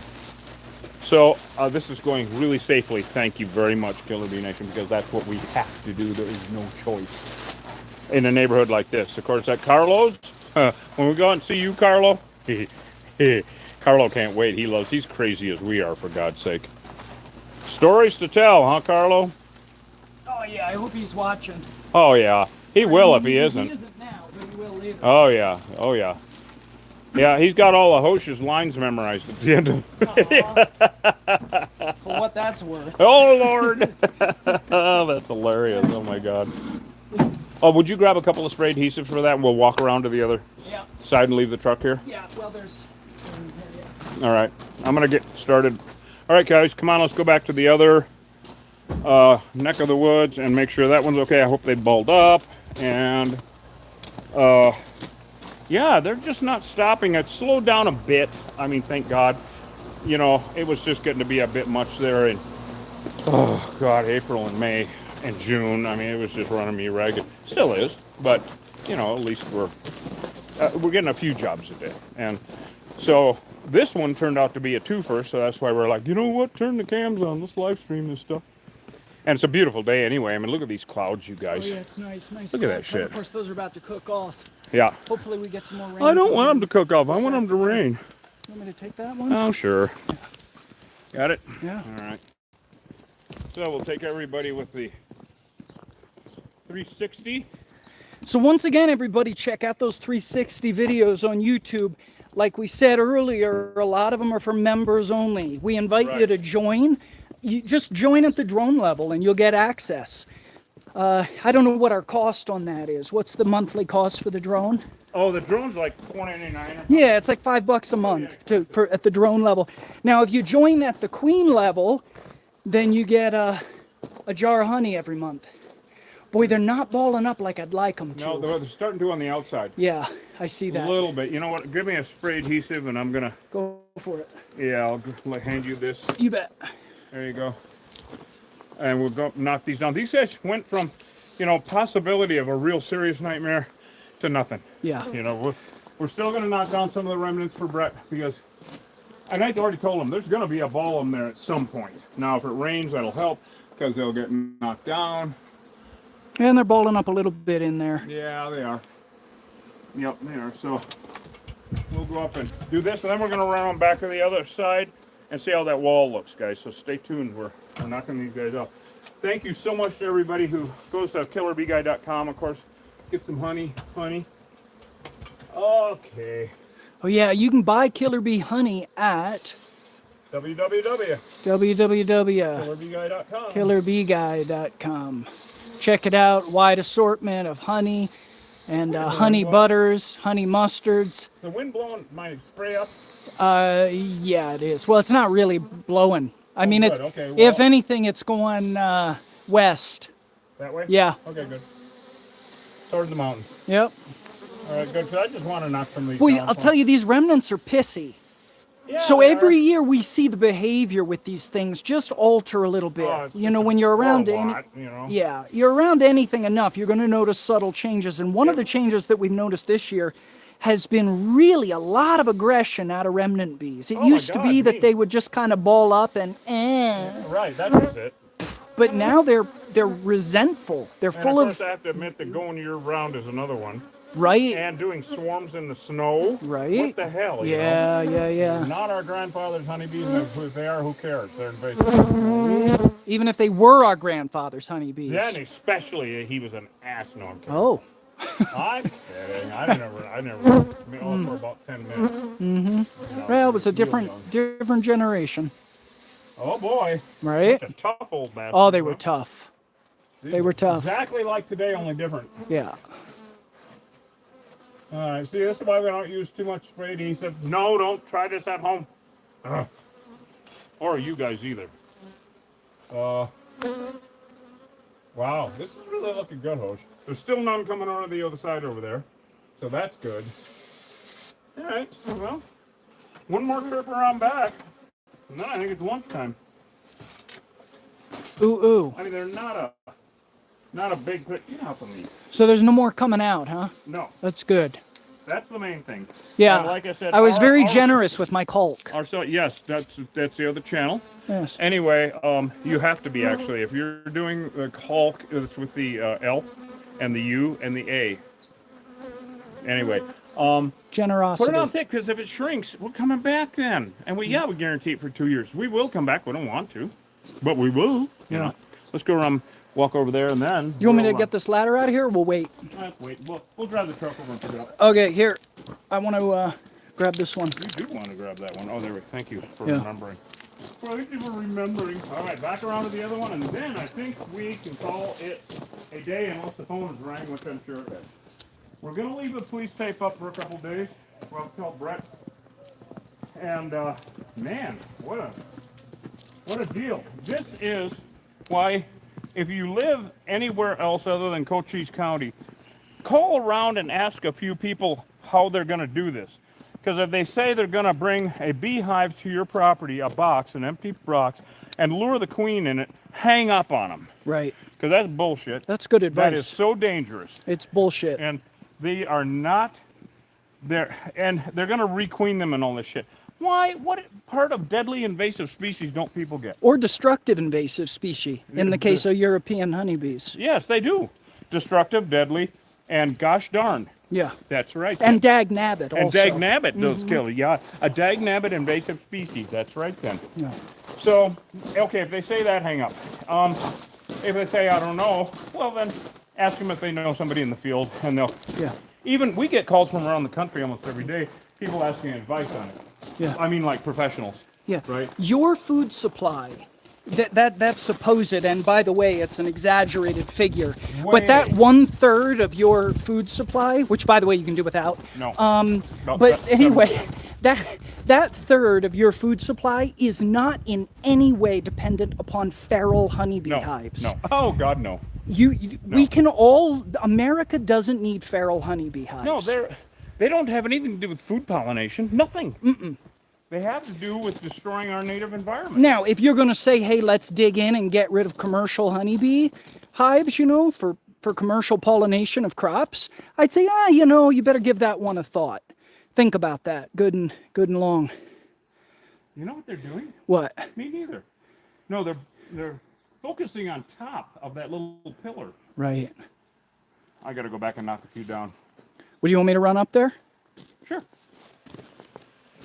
So, this is going really safely. Thank you very much, Killer Bee Nation, because that's what we have to do. There is no choice in a neighborhood like this. Of course, at Carlo's, when we go out and see you, Carlo, Carlo can't wait. He's crazy as we are, for God's sake. Stories to tell, huh, Carlo? Oh, yeah, I hope he's watching. Oh, yeah. He will if he isn't. He isn't now, but he will later. Oh, yeah. Oh, yeah. Yeah, he's got all the Hosh's lines memorized at the end of For what that's worth. Oh, Lord. Oh, that's hilarious. Oh, my God. Oh, would you grab a couple of spray adhesives for that? And we'll walk around to the other side and leave the truck here? Yeah, well, there's... All right. I'm going to get started. All right, guys, come on. Let's go back to the other neck of the woods and make sure that one's okay. I hope they balled up. And, yeah, they're just not stopping. It slowed down a bit. I mean, thank God. You know, it was just getting to be a bit much there in, oh, God, April and May and June. I mean, it was just running me ragged. Still is, but, you know, at least we're getting a few jobs a day. And so this one turned out to be a twofer, so that's why we're like, you know what, turn the cams on. Let's live stream this stuff. And it's a beautiful day anyway. I mean, look at these clouds, you guys. Oh, yeah, it's nice. Look at that shit. Of course, those are about to cook off. Yeah. Hopefully we get some more rain. I don't want them to cook off. I want them to rain. You want me to take that one? Oh, sure. Got it? Yeah. All right. So we'll take everybody with the 360. So once again, everybody, check out those 360 videos on YouTube. Like we said earlier, a lot of them are for members only. We invite you to join. You just join at the drone level and you'll get access. I don't know what our cost on that is. What's the monthly cost for the drone? Oh, the drone's like $4.99. Yeah, it's like $5 a month at the drone level. Now, if you join at the queen level, then you get a jar of honey every month. Boy, they're not balling up like I'd like them to. No, they're starting to on the outside. Yeah, I see that. A little bit. You know what? Give me a spray adhesive and I'm going to... Go for it. Yeah, I'll hand you this. You bet. There you go. And we'll go knock these down. These guys went from, you know, possibility of a real serious nightmare to nothing. Yeah. You know, we're still going to knock down some of the remnants for Brett because, and I already told him, there's going to be a ball of them there at some point. Now, if it rains, that'll help because they'll get knocked down. And they're balling up a little bit in there. Yeah, they are. Yep, they are. So we'll go up and do this, and then we're going to run on back to the other side and see how that wall looks, guys. So stay tuned. We're knocking these guys off. Thank you so much to everybody who goes to killerbeeguy.com. Of course, get some honey. Okay. Oh yeah, you can buy Killer Bee honey at www.killerbeeguy.com. killerbeeguy.com. Check it out. Wide assortment of honey and honey butters, honey mustards. The wind blowing my spray up? Yeah, it is. Well, it's not really blowing. I mean, good. it's Okay, well, if anything, it's going west. That way? Yeah. Okay, good. Towards the mountain. Yep. All right, good. So I just want to knock some of these Boy, down. I'll tell you, these remnants are pissy. Yeah, So they every are. year we see the behavior with these things just alter a little bit. Oh, it's You know, when you're around or a lot, you know. yeah, you're around anything enough, you're going to notice subtle changes. And one of the changes that we've noticed this year has been really a lot of aggression out of remnant bees. It Oh my used to be God, that they would just kind of ball up and Right, that's it. but now they're resentful. They're And full of of course, I have to admit that going year round is another one. right. And doing swarms in the snow. Right. What the hell? You Yeah, know? yeah, yeah. Not our grandfather's honeybees, and if they are, who cares? They're invasive. Even if they were our grandfather's honeybees. Yeah, and especially he was an ass. No, I'm kidding. Oh. I'm kidding. I never. For about 10 minutes. Mm-hmm. Well, it was a different generation, Oh boy. right? Such a tough old bastard. Oh, they were tough. They were tough. Exactly like today, only different. Yeah. All right. See, this is why we don't use too much spray adhesive. No, don't try this at home. Ugh. Or you guys either. Wow, this is really looking good, Hosh. There's still none coming over the other side over there, so that's good. All right, well, one more trip around back, and then I think it's lunchtime. Ooh, ooh. I mean, they're not a big. Get out of me. So there's no more coming out, huh? No, That's good. that's the main thing. Yeah. And like I said, I was very our- generous with my caulk. Yes, that's the other channel. Yes. Anyway, you have to be actually if you're doing the caulk. It's with the L, and the U and the A. Anyway, Generosity. put it on thick because if it shrinks, we're coming back then, and we guarantee it for 2 years. We will come back. We don't want to, but we will. You Yeah. know. Let's go walk over there, and then. You want me to get this ladder out of here? Or we'll wait. Let's wait. We'll drive the truck over and pick it up. Okay, here. I want to grab this one. You do want to grab that one. Oh, there we go. Thank you for Yeah. remembering. Thank you for remembering. All right, back around to the other one, and then I think we can call it a day unless the phone is rang, which I'm sure it is. We're going to leave the police tape up for a couple days. Well, tell Brett. And, man, what a deal. This is why, if you live anywhere else other than Cochise County, call around and ask a few people how they're going to do this. Because if they say they're going to bring a beehive to your property, a box, an empty box, and lure the queen in it, hang up on them. Right. Because that's bullshit. That's good advice. That is so dangerous. It's bullshit. And they are not there, and they're going to requeen them and all this shit. Why? What part of deadly invasive species don't people get? Or destructive invasive species, in the case of European honeybees. Yes, they do. Destructive, deadly, and gosh darn. Yeah. That's right. And dag-nabbit also. And dag-nabbit does kill. Yeah, a dag-nabbit invasive species. That's right then. Yeah. So, okay, if they say that, hang up. If they say, I don't know, well then, ask them if they know somebody in the field, and they'll... Yeah. Even, we get calls from around the country almost every day, people asking advice on it. Yeah. I mean, like professionals. Yeah. Right? Your food supply, that's supposed, and by the way, it's an exaggerated figure, but that 1/3 of your food supply, which by the way you can do without. No. But anyway, that third of your food supply is not in any way dependent upon feral honeybee hives. No. Oh God, no. We can all. America doesn't need feral honeybee hives. No, they don't have anything to do with food pollination. Nothing. Mm-mm. They have to do with destroying our native environment. Now, if you're going to say, hey, let's dig in and get rid of commercial honeybee hives, for commercial pollination of crops, I'd say, you better give that one a thought. Think about that good and long. You know what they're doing? What? Me neither. No, they're focusing on top of that little pillar. Right. I got to go back and knock a few down. Would you want me to run up there? Sure.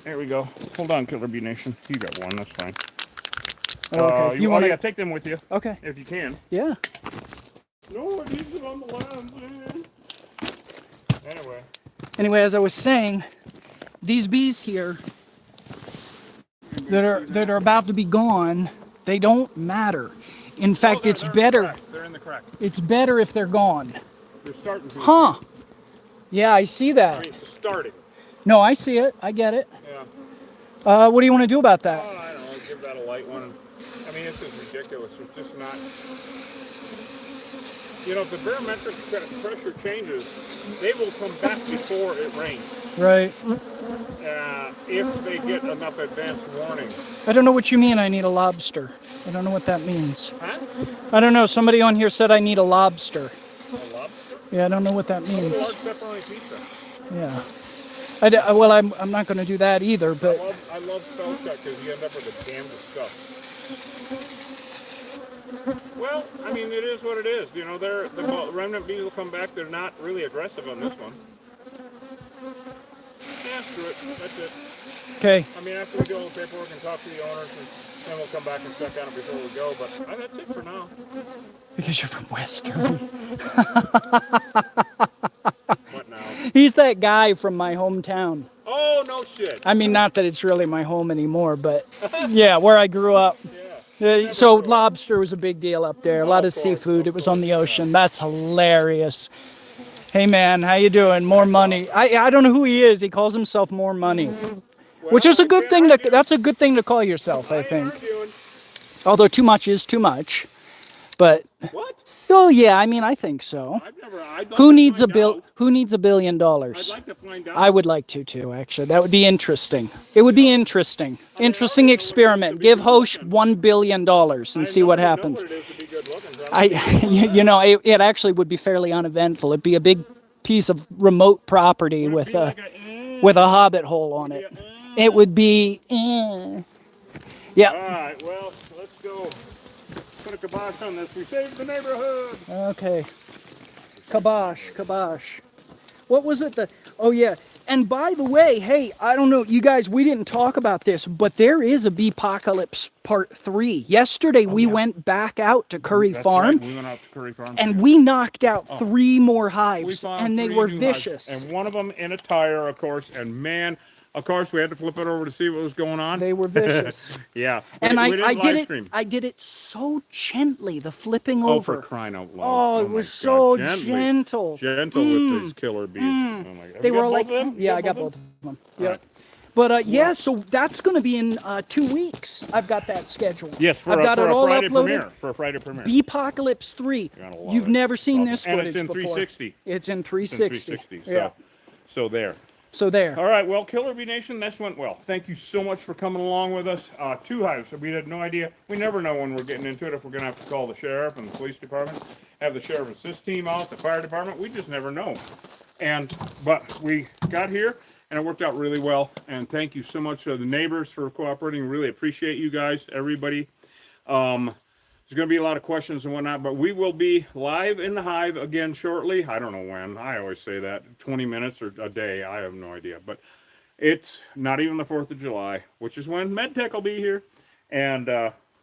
There we go. Hold on, Killer Bee Nation. You got one. That's fine. Okay. You want to take them with you. Okay. If you can. Yeah. No, it needs it on the land, man. Anyway, as I was saying, these bees here that are about to be gone, they don't matter. In fact, it's better. They're in the crack. It's better if they're gone. They're starting to. Huh. Yeah, I see that. I mean, it's starting. No, I see it. I get it. Yeah. What do you want to do about that? Oh, I don't know. Give that a light one. I mean, this is ridiculous. It's just not. If the barometric pressure changes, they will come back before it rains. Right. If they get enough advance warning. I don't know what you mean I need a lobster. I don't know what that means. Huh? I don't know. Somebody on here said I need a lobster. A lobster? Yeah, I don't know what that A means. large pepperoni pizza. Yeah. I'm not going to do that either, but... I love spell check because you end up with the damnedest stuff. Well, I mean, it is what it is. The remnant bees will come back. They're not really aggressive on this one. Yeah, screw it. That's it. Okay. I mean, after we do all the paperwork and talk to the owners, then we'll come back and check on it before we go. But that's it for now. Because you're from Western. What now? He's that guy from my hometown. Oh, no shit. I mean, not that it's really my home anymore, but yeah, where I grew up. Yeah. So lobster was a big deal up there. A lot of Of course, seafood. of It was on the ocean. That's hilarious. Hey man, how you doing? More money. I don't know who he is. He calls himself More Money, which is a good thing. That's a good thing to call yourself, I think. Although too much is too much. But What? oh yeah, I mean I think so. Who needs $1 billion? I'd like to find out. I would like to too, actually. That would be interesting. It would be interesting. Interesting experiment. Give Hosh $1 billion and see what happens. It actually would be fairly uneventful. It'd be a big piece of remote property with a hobbit hole on it. It would be. Yeah. All right. Well, let's go. Put a kibosh on this. We saved the neighborhood. Okay. Kibosh. What was it? Oh yeah. And by the way, hey, I don't know, you guys, we didn't talk about this, but there is a Beepocalypse Part 3. Yesterday we went back out to Curry Farm. Right. We went out to Curry Farm. And we knocked out 3 more hives, and they were vicious. And one of them in a tire, of course. And man, Of course, we had to flip it over to see what was going on. They were vicious. Yeah. And we I didn't did live it. stream. I did it so gently. The flipping Oh, over. for crying out loud. Oh, it my was God. so Gently. gentle. Gentle with these killer bees. Oh my God. Have They you got were both like, of them? yeah, You I got both them? of them. All Yeah. right. But yeah, so that's going to be in 2 weeks. I've got that scheduled. Yes, for I've a, got for it a all Friday uploaded. premiere. For a Friday premiere. Beepocalypse 3. You're gonna love You've it. never seen Awesome. this And footage it's in before. 360. It's in It's 360. in 360. Yeah. So there. So there. All right, well, Killer Bee Nation, this went well. Thank you so much for coming along with us. 2 hives. We had no idea. We never know when we're getting into it, if we're going to have to call the sheriff and the police department, have the sheriff assist team out, the fire department. We just never know. But we got here, and it worked out really well. And thank you so much to the neighbors for cooperating. Really appreciate you guys, everybody. There's going to be a lot of questions and whatnot, but we will be live in the hive again shortly. I don't know when. I always say that. 20 minutes or a day. I have no idea. But it's not even the 4th of July, which is when MedTech will be here. And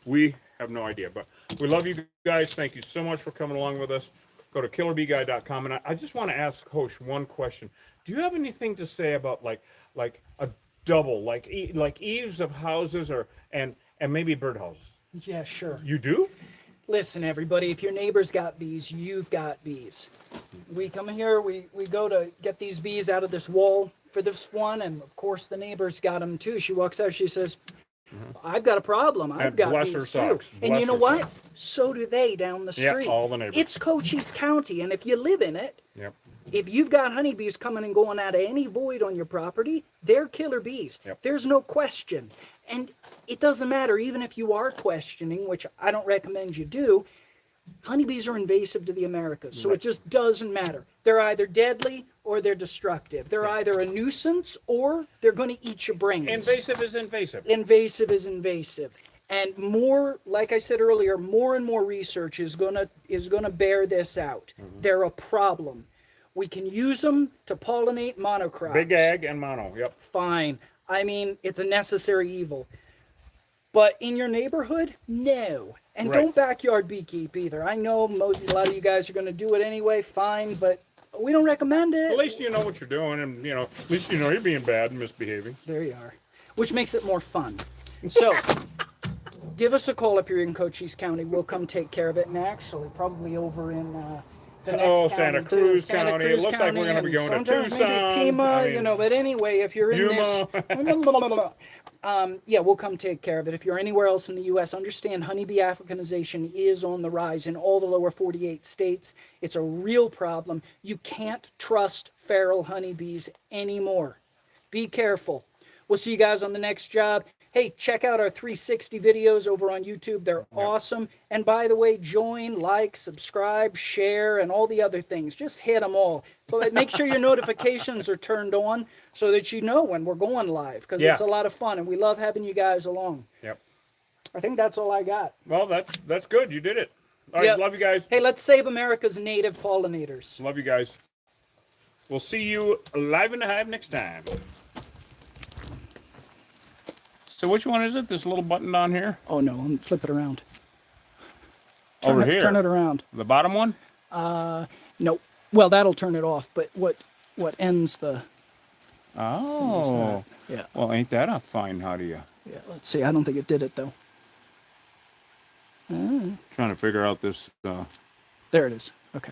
we have no idea. But we love you guys. Thank you so much for coming along with us. Go to killerbeeguy.com. And I just want to ask Hosh one question. Do you have anything to say about like a double, like eaves of houses and maybe birdhouses? Yeah, sure. You do? Listen, everybody, if your neighbor's got bees, you've got bees. We come here, we go to get these bees out of this wall for this one, and of course the neighbor's got them too. She walks out, she says, I've got a problem. I've got bless bees her too. socks. And Bless you know her what? socks. So do they down the Yeah, street. all the neighbors. It's Cochise County, and if you live in it, Yep. if you've got honeybees coming and going out of any void on your property, they're killer bees. Yep. There's no question. And it doesn't matter, even if you are questioning, which I don't recommend you do, honeybees are invasive to the Americas. So it just doesn't matter. They're either deadly or they're destructive. They're either a nuisance or they're going to eat your brains. Invasive is invasive. Invasive is invasive. And more, like I said earlier, more and more research is gonna bear this out. They're a problem. We can use them to pollinate monocrops. Big ag and mono. Yep. Fine. I mean, it's a necessary evil. But in your neighborhood, no. And Right. don't backyard beekeep either. I know a lot of you guys are going to do it anyway, fine, but we don't recommend it. At least you know what you're doing, and at least you know you're being bad and misbehaving. There you are. Which makes it more fun. So, give us a call if you're in Cochise County. We'll come take care of it. And actually, probably over in the next county, Santa too. Cruz Santa County. Cruz It looks like we're gonna be and going to sometimes maybe Tucson. Pima, I mean, but anyway, if you're in Yuma. this, yeah, we'll come take care of it. If you're anywhere else in the U.S., understand honeybee Africanization is on the rise in all the lower 48 states. It's a real problem. You can't trust feral honeybees anymore. Be careful. We'll see you guys on the next job. Hey, check out our 360 videos over on YouTube. They're awesome. And by the way, join, like, subscribe, share, and all the other things. Just hit them all. But make sure your notifications are turned on so that you know when we're going live, because it's a lot of fun, and we love having you guys along. Yep. I think that's all I got. Well, that's good. You did it. All right. Yep. Love you guys. Hey, let's save America's native pollinators. Love you guys. We'll see you live in the hive next time. So which one is it? This little button down here? Oh, no, flip it around. Over here. Turn it around. The bottom one? No. Well, that'll turn it off, but what ends the... Oh. Yeah. Well, ain't that a fine howdy? Yeah, let's see. I don't think it did it, though. Trying to figure out this. There it is. Okay.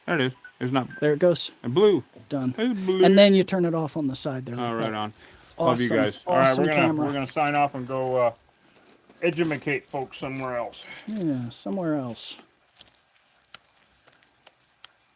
There it is. It's not There it goes. blue. Done. It's blue. And then you turn it off on the side there. Oh, like right that. on. Love you Awesome. guys. All right, Awesome camera. we're gonna sign off and go educate folks somewhere else. Yeah, somewhere else.